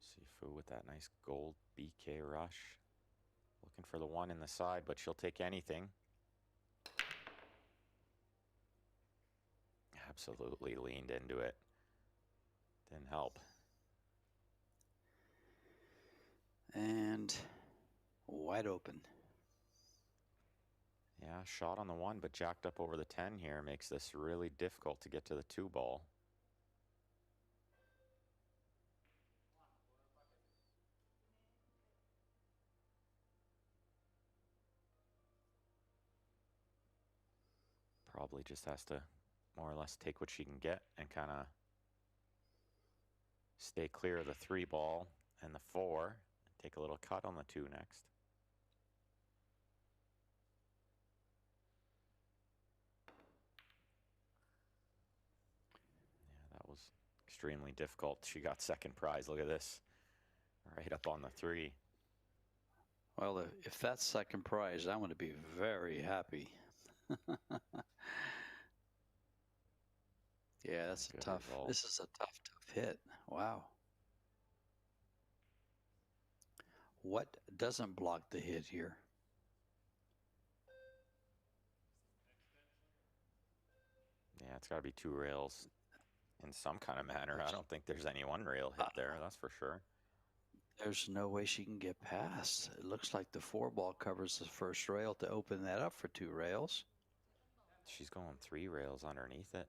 Sifu with that nice gold BK rush. Looking for the 1 in the side, but she'll take anything. Absolutely leaned into it. Didn't help. And wide open. Yeah, shot on the 1, but jacked up over the 10 here makes this really difficult to get to the 2 ball. Probably just has to more or less take what she can get and kind of stay clear of the 3 ball and the 4 and take a little cut on the 2 next. Yeah, that was extremely difficult. She got second prize. Look at this. Right up on the 3. Well, if that's second prize, I'm going to be very happy. Yeah, that's a tough. Result. This is a tough hit. Wow. What doesn't block the hit here? Yeah, it's got to be 2 rails in some kind of manner. I don't think there's any 1 rail hit there, that's for sure. There's no way she can get past. It looks like the 4 ball covers the first rail to open that up for 2 rails. She's going 3 rails underneath it.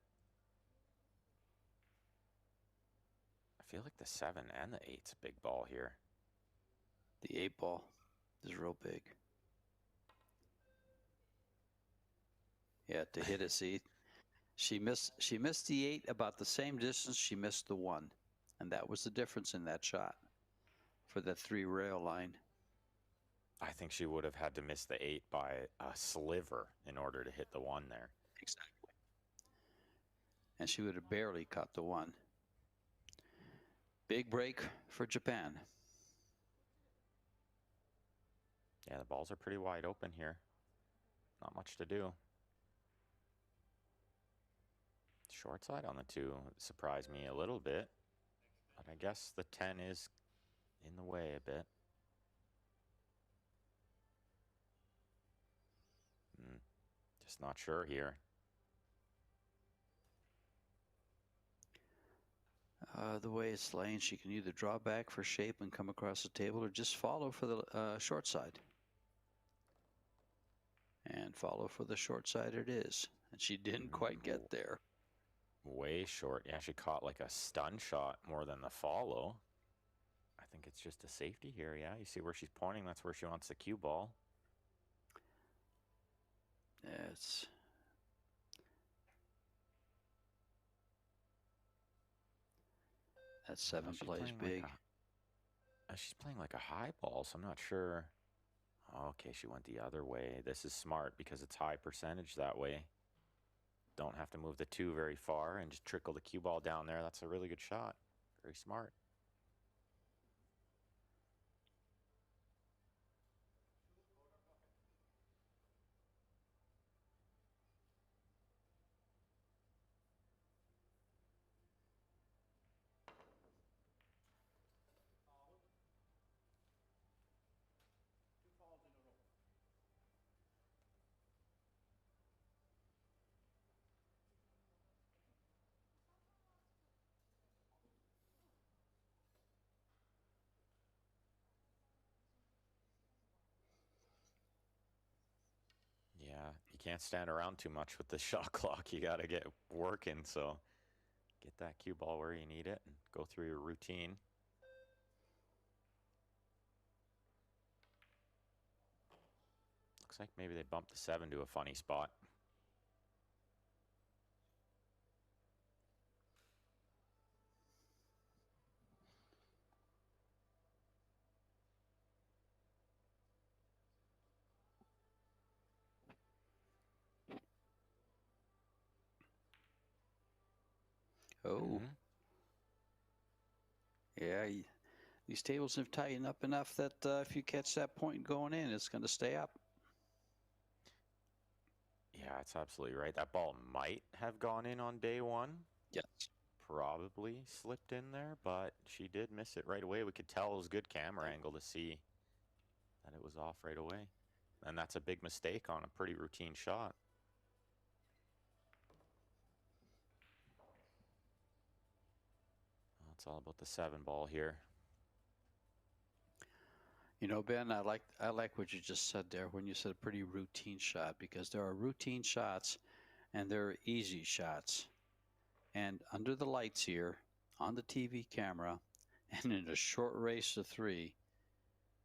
I feel like the 7 and the 8's a big ball here. The 8 ball is real big. Yeah, to hit it, see, she missed the 8 about the same distance she missed the 1, and that was the difference in that shot for that 3 rail line. I think she would have had to miss the 8 by a sliver in order to hit the 1 there. Exactly. And she would have barely caught the 1. Big break for Japan. Yeah, the balls are pretty wide open here. Not much to do. Short side on the 2 surprised me a little bit, but I guess the 10 is in the way a bit. Just not sure here. The way it's laying, she can either draw back for shape and come across the table or just follow for the short side. And follow for the short side it is. And she didn't quite get there. Way short. Yeah, she caught like a stun shot more than the follow. I think it's just a safety here. Yeah, you see where she's pointing. That's where she wants the cue ball. It's that 7 plays big. She's playing like a high ball, so I'm not sure. Okay, she went the other way. This is smart because it's high percentage that way. Don't have to move the 2 very far and just trickle the cue ball down there. That's a really good shot. Very smart. Yeah, you can't stand around too much with the shot clock. You got to get working, so get that cue ball where you need it and go through your routine. Looks like maybe they bumped the 7 to a funny spot. Oh. Yeah, these tables have tightened up enough that if you catch that point going in, it's going to stay up. Yeah, that's absolutely right. That ball might have gone in on day 1. Yes. Probably slipped in there, but she did miss it right away. We could tell it was a good camera angle to see that it was off right away. And that's a big mistake on a pretty routine shot. Well, it's all about the 7 ball here. You know, Ben, I like what you just said there when you said a pretty routine shot, because there are routine shots and there are easy shots. And under the lights here, on the TV camera, and in a short race to 3,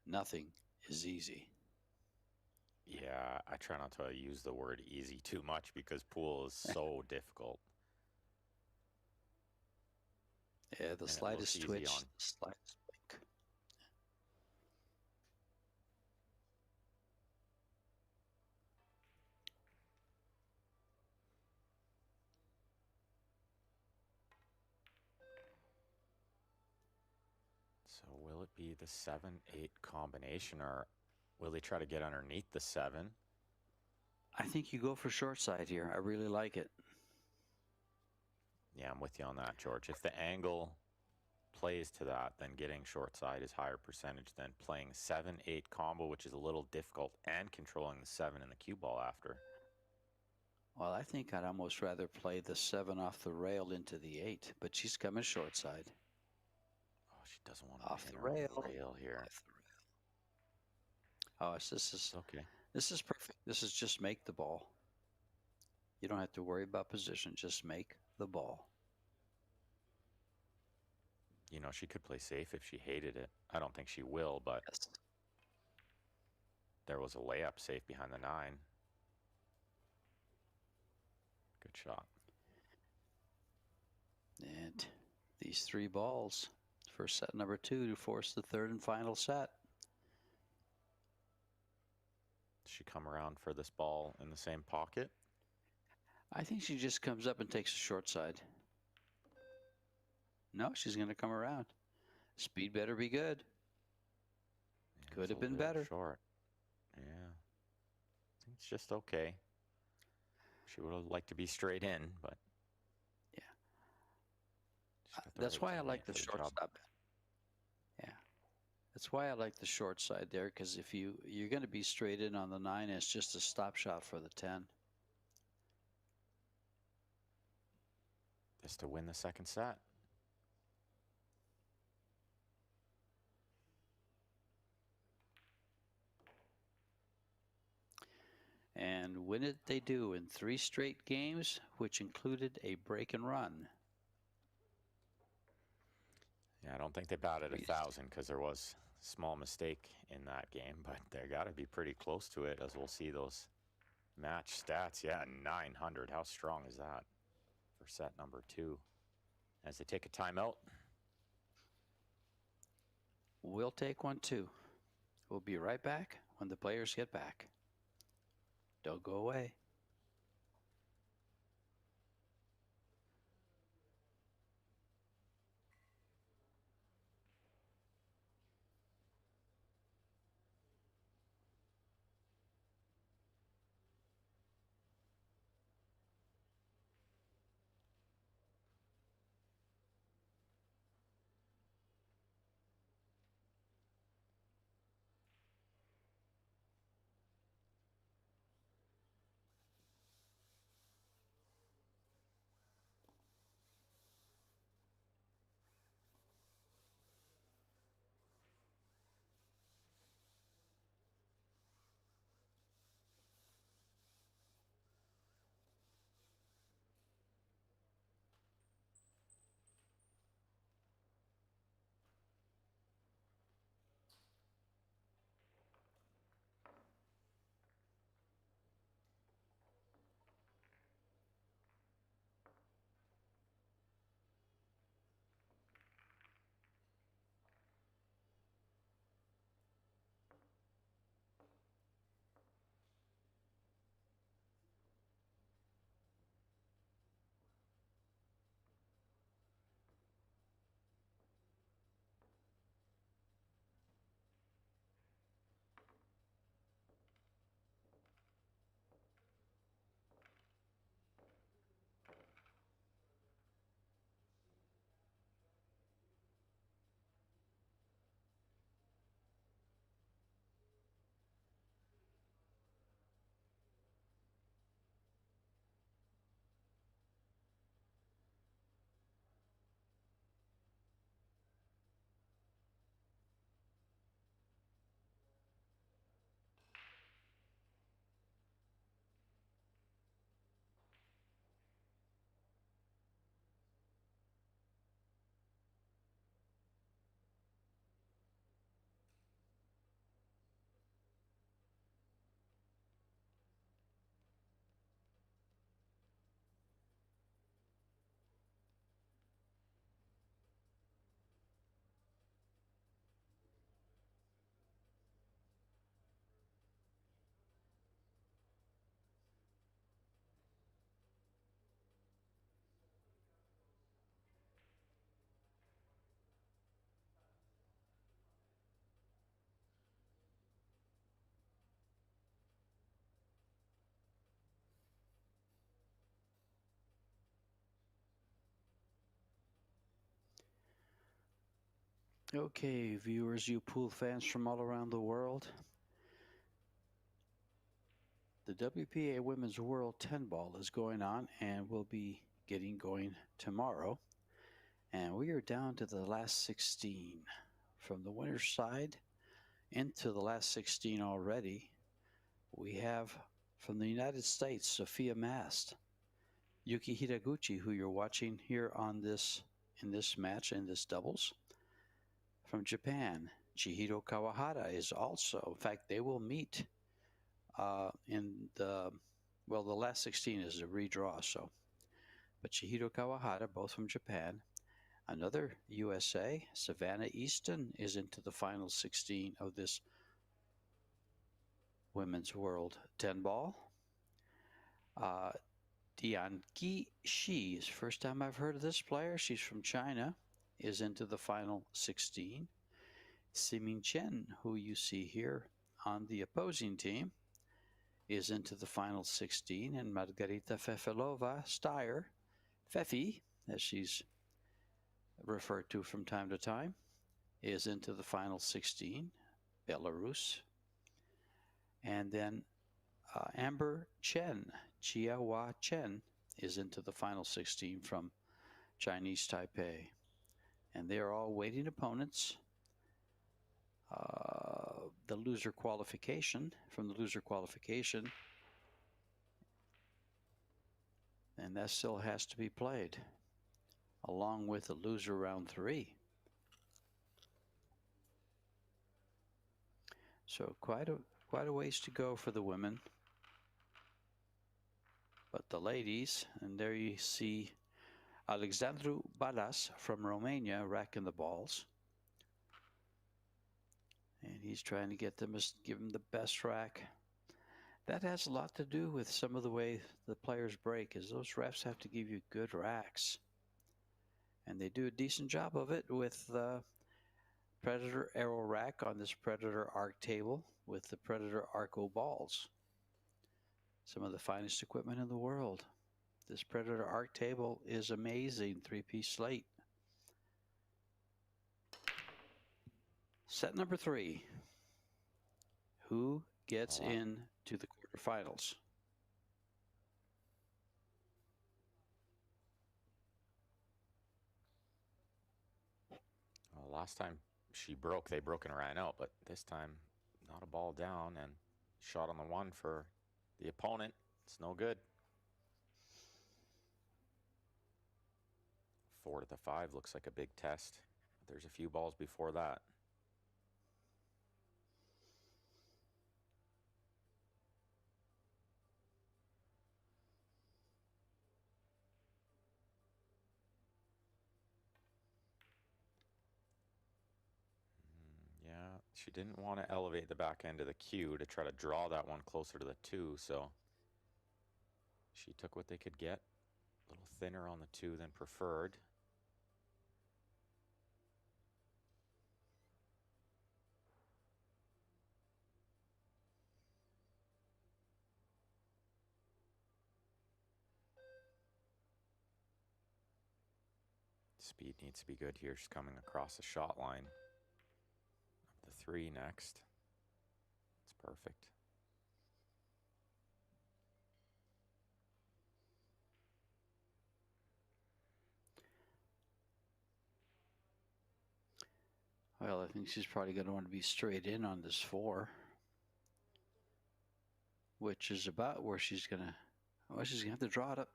nothing is easy. Yeah, I try not to use the word easy too much because pool is so difficult. Yeah, the slightest twitch, the slightest blink. So will it be the 7-8 combination, or will they try to get underneath the 7? I think you go for short side here. I really like it. Yeah, I'm with you on that, George. If the angle plays to that, then getting short side is higher percentage than playing 7-8 combo, which is a little difficult, and controlling the 7 and the cue ball after. Well, I think I'd almost rather play the 7 off the rail into the 8, but she's coming short side. Oh, she doesn't want Off to the hit her rail. rail here. Off the rail. Oh, this is Okay. This is perfect. This is just make the ball. You don't have to worry about position. Just make the ball. You know, she could play safe if she hated it. I don't think she will, but Yes. there was a layup safe behind the 9. Good shot. And these 3 balls for set number 2 to force the 3rd and final set. Does she come around for this ball in the same pocket? I think she just comes up and takes the short side. No, she's going to come around. Speed better be good. Yeah, Could it's have a been little better. Short. Yeah. I think it's just okay. She would have liked to be straight in, but yeah. she's got the That's right why I teammate like for the the short job. stop. Yeah. That's why I like the short side there, because if you're going to be straight in on the 9, it's just a stop shot for the 10. Just to win the second set. And win it they do in 3 straight games, which included a break and run. Yeah, I don't think they batted 1,000 because there was a small mistake in that game, but they got to be pretty close to it, as we'll see those match stats. Yeah, 900. How strong is that for set number 2? As they take a timeout. We'll take one too. We'll be right back when the players get back. Don't go away. Okay, viewers, you pool fans from all around the world. The WPA Women's World 10 Ball is going on and will be getting going tomorrow. And we are down to the last 16. From the winner's side into the last 16 already, we have from the United States, Sophia Mast, Yuki Hiraguchi, who you're watching here on this in this match, in this doubles. From Japan, Chihiro Kawahara is also, in fact, they will meet in the last 16 is a redraw, so. But Chihiro Kawahara, both from Japan. Another USA, Savannah Easton, is into the final 16 of this Women's World 10 Ball. Dianqi Shi is the first time I've heard of this player. She's from China, is into the final 16. Simin Chen, who you see here on the opposing team, is into the final 16. And Margarita Fefilova Steyer, Fefi, as she's referred to from time to time, is into the final 16, Belarus. And then Amber Chen, Chiawa Chen, is into the final 16 from Chinese Taipei. And they are all waiting opponents. The loser qualification, from the loser qualification, and that still has to be played, along with the loser round 3. So quite a ways to go for the women. But the ladies, and there you see Alexandru Balas from Romania racking the balls. And he's trying to get them, give them the best rack. That has a lot to do with some of the way the players break, is those refs have to give you good racks. And they do a decent job of it with the Predator Arrow rack on this Predator Arc table with the Predator Arco balls. Some of the finest equipment in the world. This Predator Arc table is amazing, 3-piece slate. Set number 3. Who gets into the quarterfinals? Well, last time they broke and ran out, but this time not a ball down and shot on the 1 for the opponent. It's no good. 4 to the 5 looks like a big test. There's a few balls before that. Yeah, she didn't want to elevate the back end of the cue to try to draw that one closer to the 2, so she took what they could get. A little thinner on the 2 than preferred. Speed needs to be good here. She's coming across the shot line. The 3 next. It's perfect. Well, I think she's probably going to want to be straight in on this 4, which is about where she's going to, well, she's going to have to draw it up.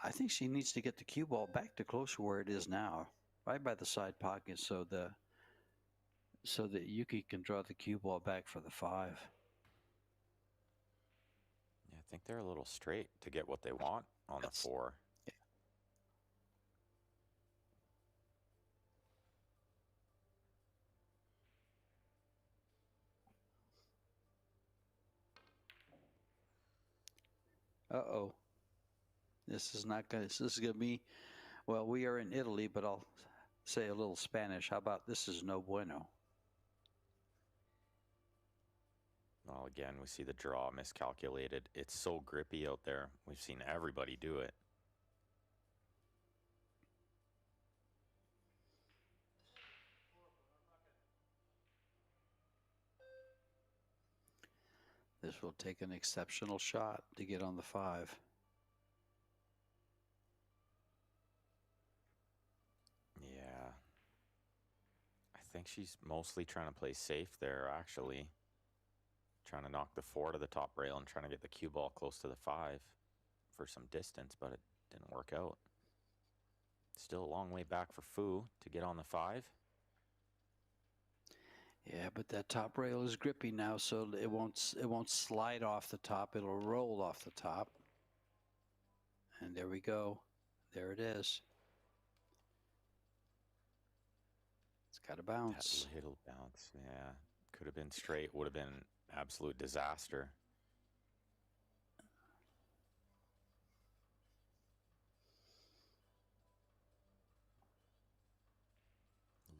I think she needs to get the cue ball back to close to where it is now, right by the side pocket, so that Yuki can draw the cue ball back for the 5. Yeah, I think they're a little straight to get what they want on the 4. Yeah. Uh-oh. This is not going to, this is going to be, well, we are in Italy, but I'll say a little Spanish. How about this is no bueno? Well, again, we see the draw miscalculated. It's so grippy out there. We've seen everybody do it. This will take an exceptional shot to get on the 5. Yeah. I think she's mostly trying to play safe there, actually. Trying to knock the 4 to the top rail and trying to get the cue ball close to the 5 for some distance, but it didn't work out. Still a long way back for Fu to get on the 5. Yeah, but that top rail is grippy now, so it won't slide off the top. It'll roll off the top. And there we go. There it is. It's got to bounce. That little bounce, yeah. Could have been straight, would have been absolute disaster.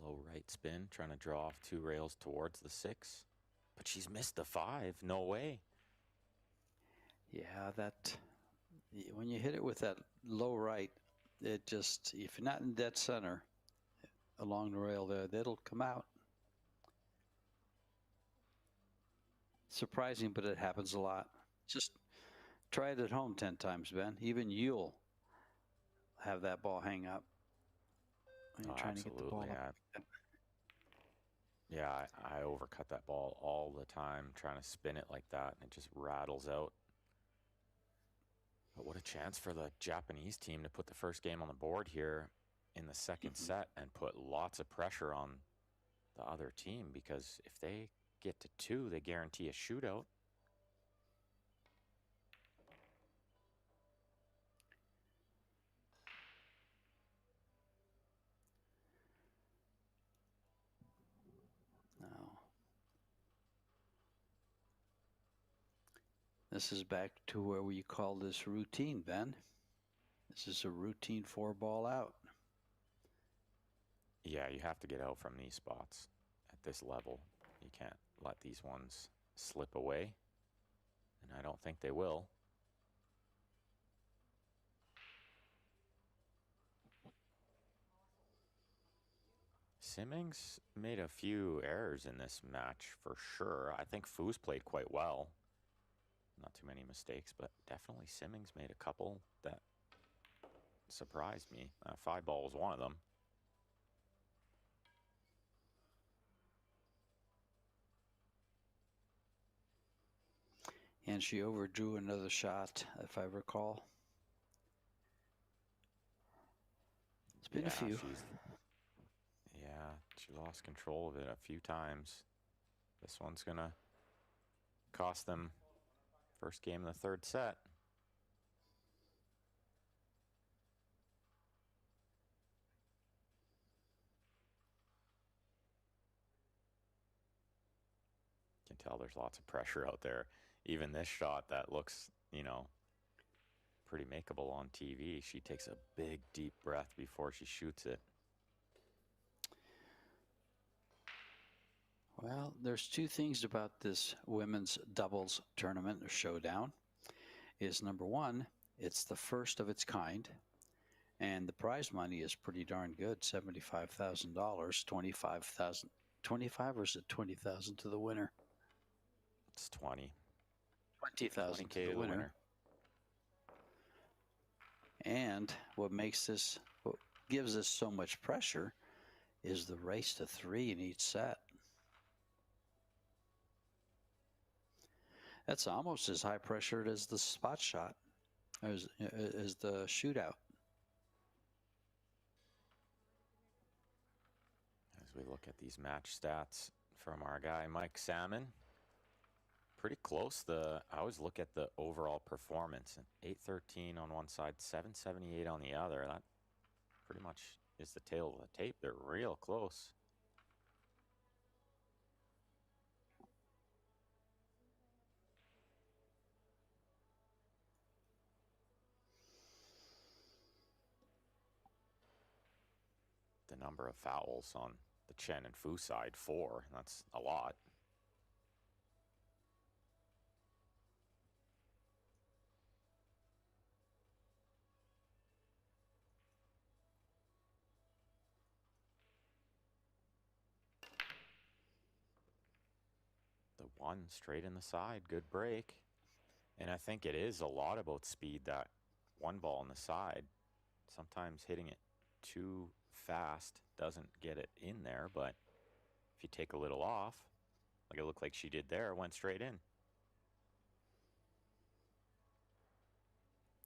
Low right spin, trying to draw off 2 rails towards the 6. But she's missed the 5. No way. Yeah, when you hit it with that low right, it just, if you're not in dead center along the rail there, that'll come out. Surprising, but it happens a lot. Just try it at home 10 times, Ben. Even you'll have that ball hang up when you're trying to get the ball up. Yeah, I overcut that ball all the time, trying to spin it like that, and it just rattles out. But what a chance for the Japanese team to put the first game on the board here in the second set and put lots of pressure on the other team, because if they get to 2, they guarantee a shootout. Now, this is back to where we call this routine, Ben. This is a routine 4-ball out. Yeah, you have to get out from these spots at this level. You can't let these ones slip away, and I don't think they will. Simmings made a few errors in this match for sure. I think Fu's played quite well. Not too many mistakes, but definitely Simmings made a couple that surprised me. 5-ball was one of them. And she overdrew another shot, if I recall. It's been a few. Yeah, she lost control of it a few times. This one's going to cost them first game of the third set. You can tell there's lots of pressure out there. Even this shot that looks, pretty makeable on TV. She takes a big, deep breath before she shoots it. Well, there's 2 things about this women's doubles tournament or showdown. Is number 1, it's the first of its kind, and the prize money is pretty darn good, $75,000, $25,000, 25, or is it 20,000 to the winner? It's 20. 20,000 to the winner. And what gives us so much pressure is the race to 3 in each set. That's almost as high pressured as the spot shot, as the shootout. As we look at these match stats from our guy Mike Salmon, pretty close. I always look at the overall performance. 813 on one side, 778 on the other. That pretty much is the tail of the tape. They're real close. The number of fouls on the Chen and Fu side, 4. That's a lot. The One straight in the side. Good break. And I think it is a lot about speed, that one ball on the side. Sometimes hitting it too fast doesn't get it in there, but if you take a little off, like it looked like she did there, it went straight in.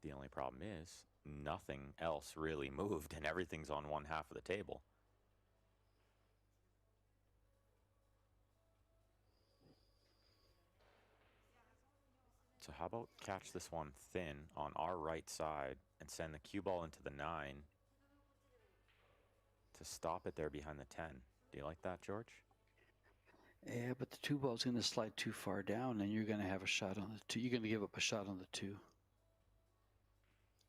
The only problem is nothing else really moved and everything's on one half of the table. So how about catch this one thin on our right side and send the cue ball into the 9 to stop it there behind the 10. Do you like that, George? Yeah, but the 2 ball's going to slide too far down, and you're going to have a shot on the 2. You're going to give up a shot on the 2.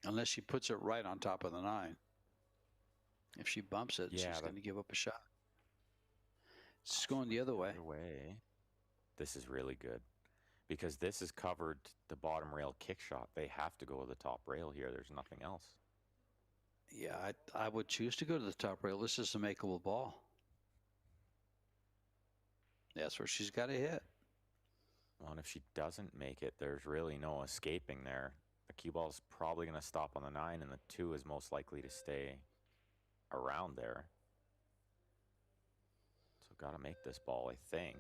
Unless she puts it right on top of the 9. If she bumps it, she's going to give up a shot. It's going the other way. This is really good. Because this has covered the bottom rail kick shot. They have to go to the top rail here. There's nothing else. Yeah, I would choose to go to the top rail. This is a makeable ball. That's where she's got to hit. Well, and if she doesn't make it, there's really no escaping there. The cue ball is probably going to stop on the 9, and the 2 is most likely to stay around there. So got to make this ball, I think.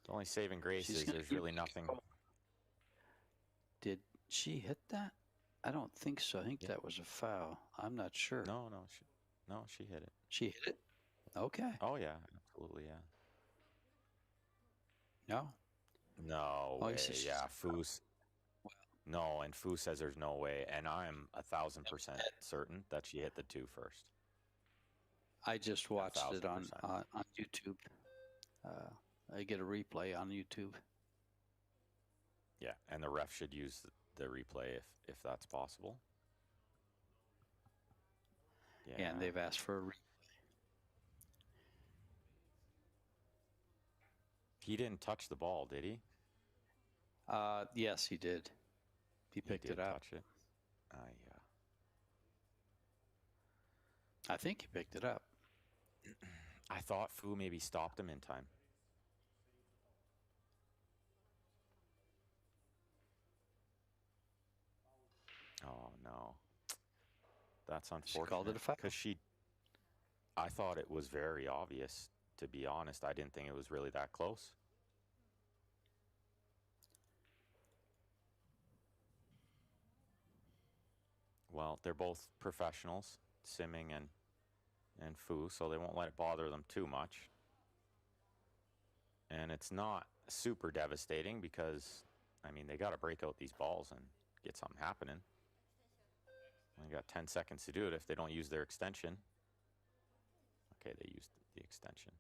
The only saving grace is there's really nothing. Did she hit that? I don't think so. I think that was a foul. I'm not sure. No, she hit it. She hit it? Okay. Oh, yeah, absolutely, yeah. No? No way, yeah. Foos. No, and Foo says there's no way, and I'm 1,000% certain that she hit the 2 first. I just watched it on YouTube. I get a replay on YouTube. Yeah, and the ref should use the replay if that's possible. Yeah, and they've asked for a replay. He didn't touch the ball, did he? Yes, he did. He picked it up. Touch it. Yeah. I think he picked it up. I thought Fu maybe stopped him in time. Oh, no. That's unfortunate. She called it a foul. Because I thought it was very obvious, to be honest. I didn't think it was really that close. Well, they're both professionals, Simming and Fu, so they won't let it bother them too much. And it's not super devastating because, I mean, they got to break out these balls and get something happening. They got 10 seconds to do it if they don't use their extension. Okay, they used the extension.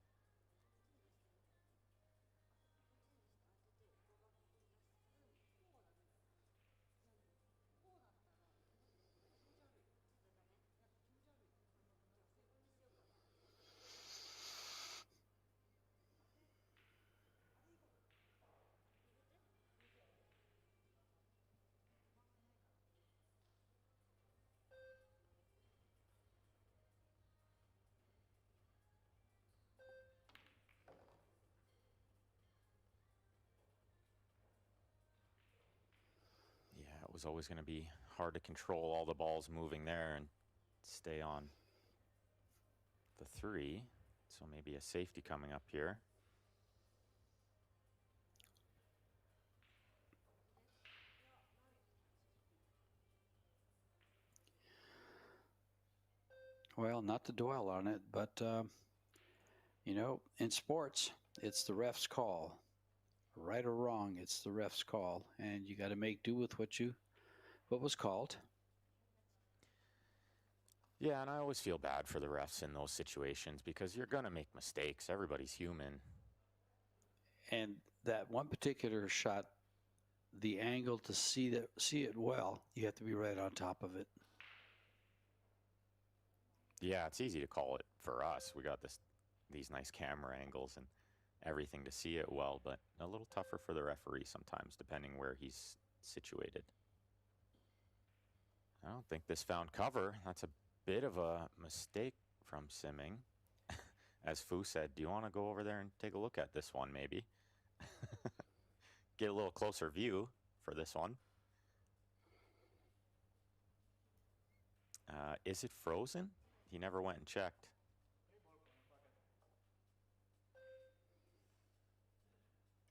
Was always going to be hard to control all the balls moving there and stay on the 3. So maybe a safety coming up here. Well, not to dwell on it, but, you know, in sports, it's the ref's call. Right or wrong, it's the ref's call. And you got to make do with what was called. Yeah, and I always feel bad for the refs in those situations because you're going to make mistakes. Everybody's human. And that one particular shot, the angle to see it well, you have to be right on top of it. Yeah, it's easy to call it for us. We got these nice camera angles and everything to see it well, but a little tougher for the referee sometimes, depending where he's situated. I don't think this found cover. That's a bit of a mistake from Simming. as Fu said, do you want to go over there and take a look at this one, maybe? Get a little closer view for this one. Is it frozen? He never went and checked.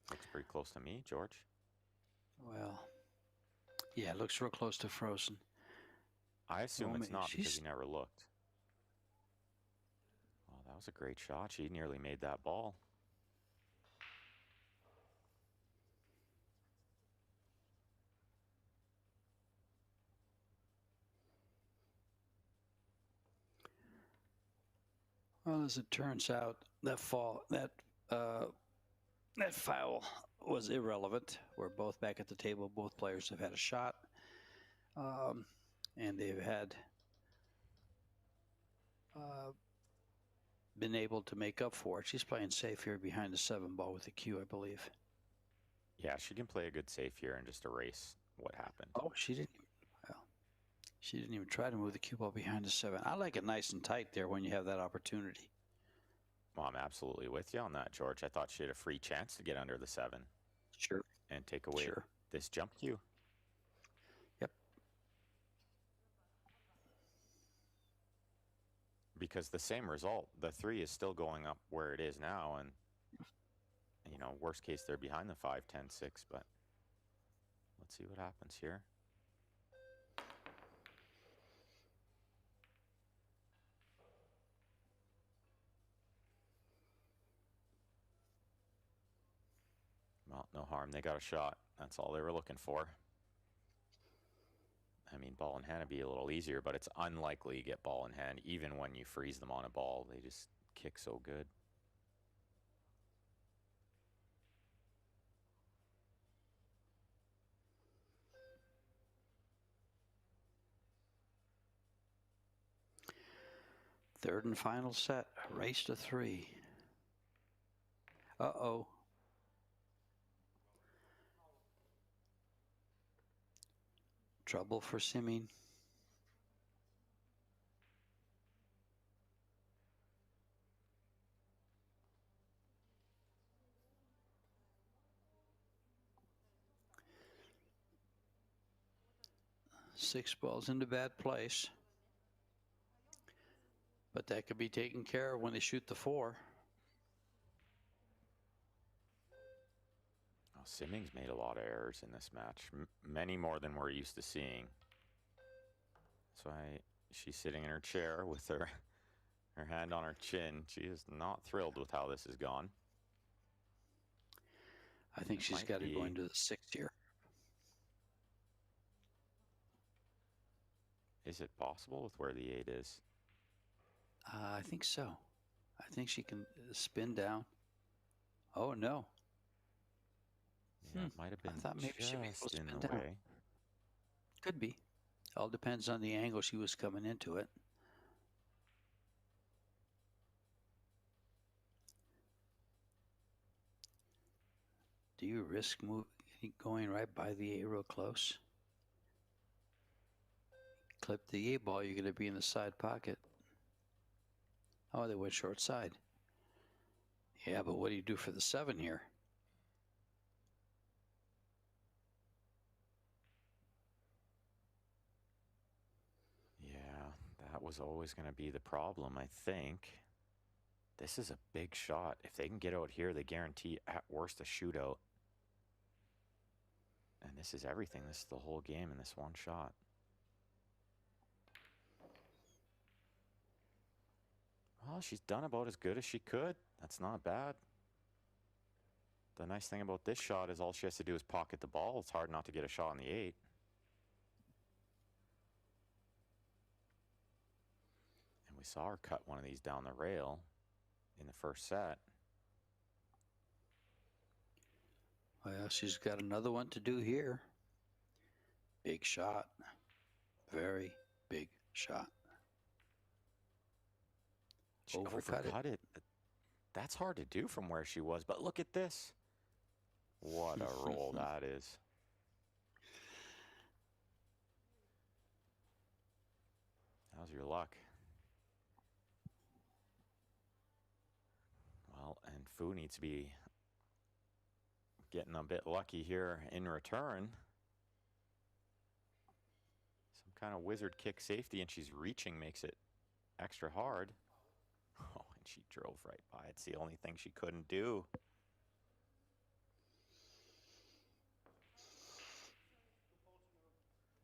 Looks pretty close to me, George. Well, yeah, it looks real close to frozen. I assume Well, it's not because she's- he never looked. Oh, that was a great shot. She nearly made that ball. Well, as it turns out, that foul was irrelevant. We're both back at the table. Both players have had a shot, and they've had been able to make up for it. She's playing safe here behind the 7 ball with the cue, I believe. Yeah, she can play a good safe here and just erase what happened. Oh, she didn't. Well, she didn't even try to move the cue ball behind the 7. I like it nice and tight there when you have that opportunity. Well, I'm absolutely with you on that, George. I thought she had a free chance to get under the 7. Sure. And take away this jump cue. Yep. Because the same result, the 3 is still going up where it is now, and you know, worst case they're behind the 5, 10, 6, but let's see what happens here. Well, no harm. They got a shot. That's all they were looking for. I mean, ball in hand would be a little easier, but it's unlikely you get ball in hand, even when you freeze them on a ball. They just kick so good. Third and final set. Race to 3. Uh-oh. Trouble for Simming. Six balls into bad place. But that could be taken care of when they shoot the 4. Oh, Simming's made a lot of errors in this match, many more than we're used to seeing. So she's sitting in her chair with her hand on her chin. She is not thrilled with how this has gone. I think she's got to go into the 6th here. Is it possible with where the 8 is? I think so. I think she can spin down. Oh, no. Yeah, it might have been I thought maybe she was just in spin the down. way. Could be. All depends on the angle she was coming into it. Do you risk going right by the A real close? Clip the A ball, you're going to be in the side pocket. Oh, they went short side. Yeah, but what do you do for the 7 here? Yeah, that was always going to be the problem, I think. This is a big shot. If they can get out here, they guarantee at worst a shootout. And this is everything. This is the whole game in this one shot. Well, she's done about as good as she could. That's not bad. The nice thing about this shot is all she has to do is pocket the ball. It's hard not to get a shot on the 8. And we saw her cut one of these down the rail in the first set. Well, she's got another one to do here. Big shot. Very big shot. She Overcut it. That's hard to do from where she was, but look at this. What a roll that is. How's your luck? Fu needs to be getting a bit lucky here in return. Some kind of wizard kick safety, and she's reaching, makes it extra hard. Oh, and she drove right by. It's the only thing she couldn't do.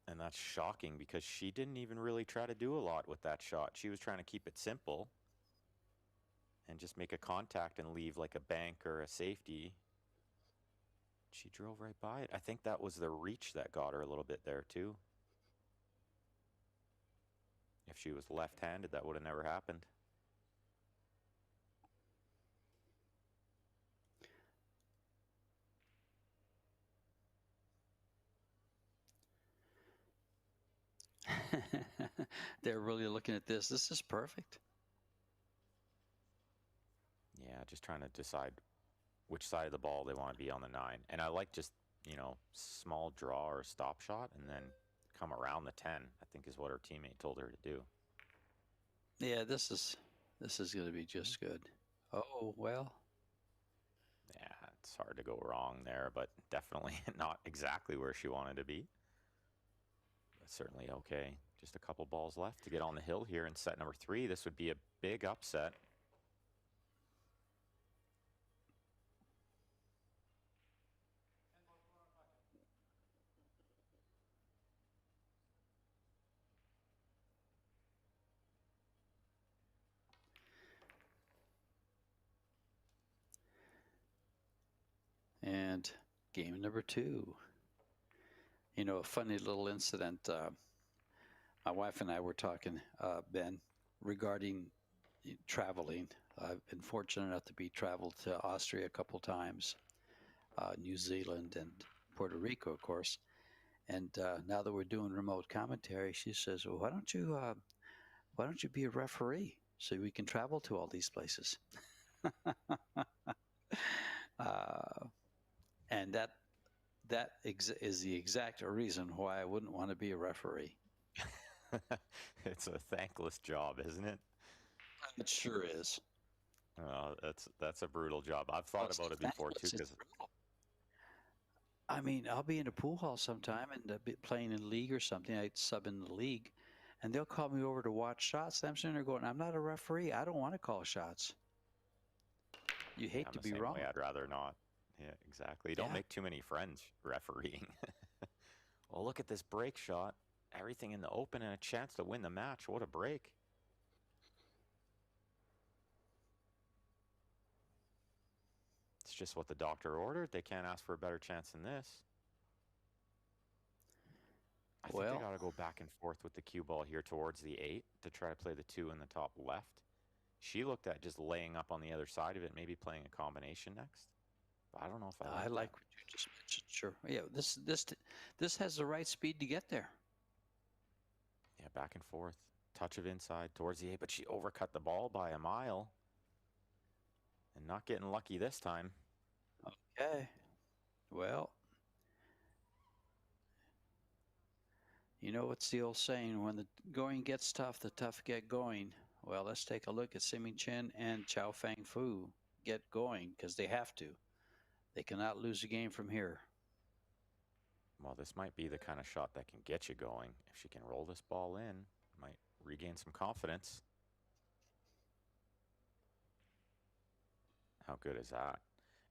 And that's shocking because she didn't even really try to do a lot with that shot. She was trying to keep it simple and just make a contact and leave like a bank or a safety. She drove right by it. I think that was the reach that got her a little bit there too. If she was left-handed, that would have never happened. They're really looking at this. This is perfect. Yeah, just trying to decide which side of the ball they want to be on the 9. And I like just, you know, small draw or stop shot and then come around the 10, I think is what her teammate told her to do. Yeah, this is going to be just good. Oh, well. Yeah, it's hard to go wrong there, but definitely not exactly where she wanted to be. But certainly okay. Just a couple balls left to get on the hill here in set number 3. This would be a big upset. And game number 2. You know, a funny little incident. My wife and I were talking, Ben, regarding traveling. I've been fortunate enough to be traveled to Austria a couple times, New Zealand and Puerto Rico, of course. And now that we're doing remote commentary, she says, "Well, why don't you be a referee so we can travel to all these places?" And that is the exact reason why I wouldn't want to be a referee. It's a thankless job, isn't it? It sure is. That's a brutal job. I've thought about it before too. Because I mean, I'll be in a pool hall sometime and be playing in league or something. I'd sub in the league, and they'll call me over to watch shots. And I'm sitting there going, "I'm not a referee. I don't want to call shots." You hate I'm to the be same wrong. way. I'd rather not. Yeah, exactly. You don't make too many friends refereeing. Well, look at this break shot. Everything in the open and a chance to win the match. What a break. It's just what the doctor ordered. They can't ask for a better chance than this. I think they got to go back and forth with the cue ball here towards the 8 to try to play the 2 in the top left. She looked at just laying up on the other side of it, maybe playing a combination next. But I don't know if I like what you just mentioned. Sure. Yeah, this has the right speed to get there. Yeah, back and forth. Touch of inside towards the 8, but she overcut the ball by a mile. And not getting lucky this time. Okay. Well, you know what's the old saying, when the going gets tough, the tough get going. Well, let's take a look at Simi Chen and Xiaofang Fu get going, because they have to. They cannot lose a game from here. Well, this might be the kind of shot that can get you going. If she can roll this ball in, might regain some confidence. How good is that?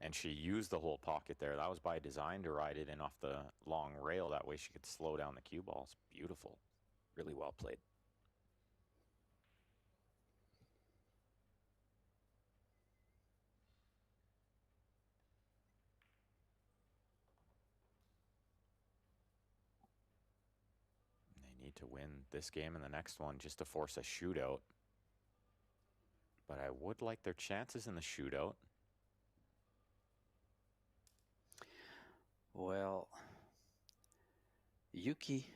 And she used the whole pocket there. That was by design to ride it in off the long rail. That way she could slow down the cue ball. It's beautiful. Really well played. They need to win this game and the next one just to force a shootout. But I would like their chances in the shootout. Well, Yuki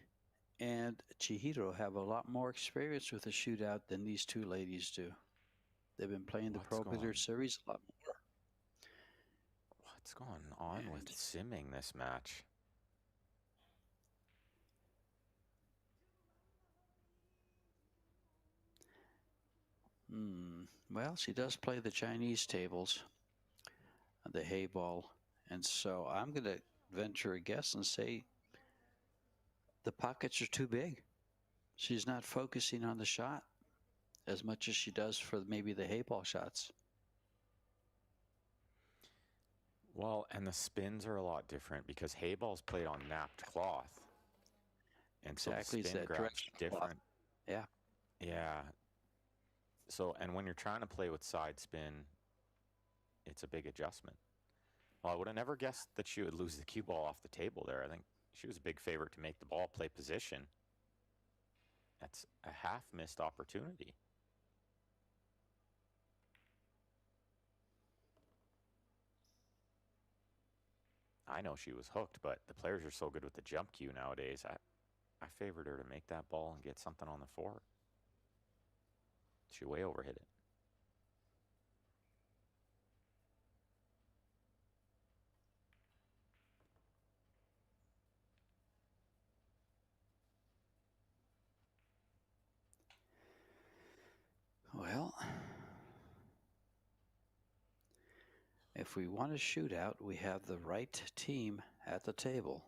and Chihiro have a lot more experience with the shootout than these two ladies do. They've been playing the Pro Billiards Series a lot more. What's going on with simming this match? Well, she does play the Chinese tables. the hay ball. And so I'm going to venture a guess and say the pockets are too big. She's not focusing on the shot as much as she does for maybe the hay ball shots. Well, and the spins are a lot different because hay ball's played on napped cloth. And Exactly, so the spin grab's different. Yeah. Yeah. So, and when you're trying to play with side spin, it's a big adjustment. Well, I would have never guessed that she would lose the cue ball off the table there. I think she was a big favorite to make the ball play position. That's a half missed opportunity. I know she was hooked, but the players are so good with the jump cue nowadays. I favored her to make that ball and get something on the four. She way overhit it. Well, if we want a shootout, we have the right team at the table.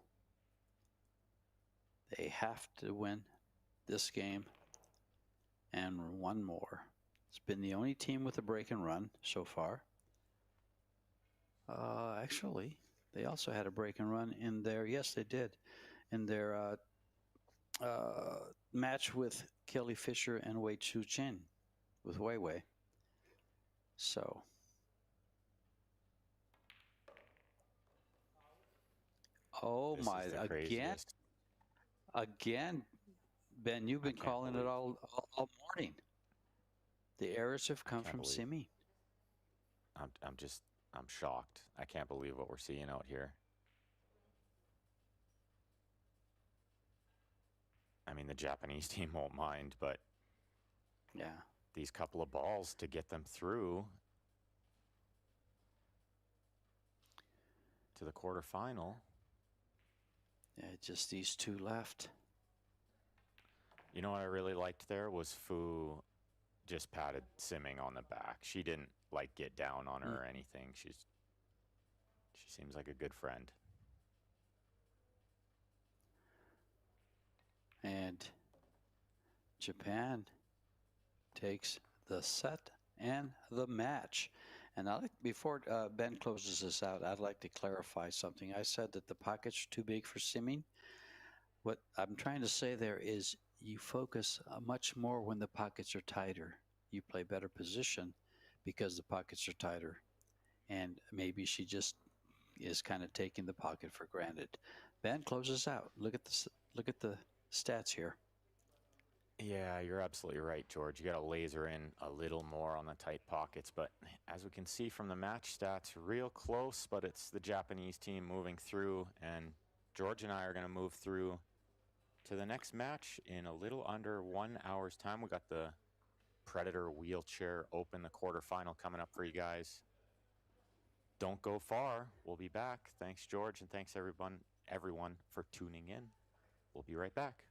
They have to win this game and one more. It's been the only team with a break and run so far. Actually, they also had a break and run in their, yes, they did, in their match with Kelly Fisher and Wei Chu Chen with Wei Wei. So, oh This my, is the again, craziest. again, Ben, you've been can't calling it believe- all morning. The errors have come can't from believe- Simi. I'm shocked. I can't believe what we're seeing out here. I mean, the Japanese team won't mind, but Yeah. these couple of balls to get them through to the quarterfinal. Yeah, just these two left. You know what I really liked there was Fu just patted Simming on the back. She didn't like get down on her or anything. She seems like a good friend. And Japan takes the set and the match. And before Ben closes this out, I'd like to clarify something. I said that the pockets are too big for simming. What I'm trying to say there is you focus much more when the pockets are tighter. You play better position because the pockets are tighter. And maybe she just is kind of taking the pocket for granted. Ben closes out. Look at the stats here. Yeah, you're absolutely right, George. You got to laser in a little more on the tight pockets. But as we can see from the match stats, real close, but it's the Japanese team moving through. And George and I are going to move through to the next match in a little under 1 hour's time. We got the Predator Wheelchair Open, the quarterfinal coming up for you guys. Don't go far. We'll be back. Thanks, George, and thanks everyone for tuning in. We'll be right back.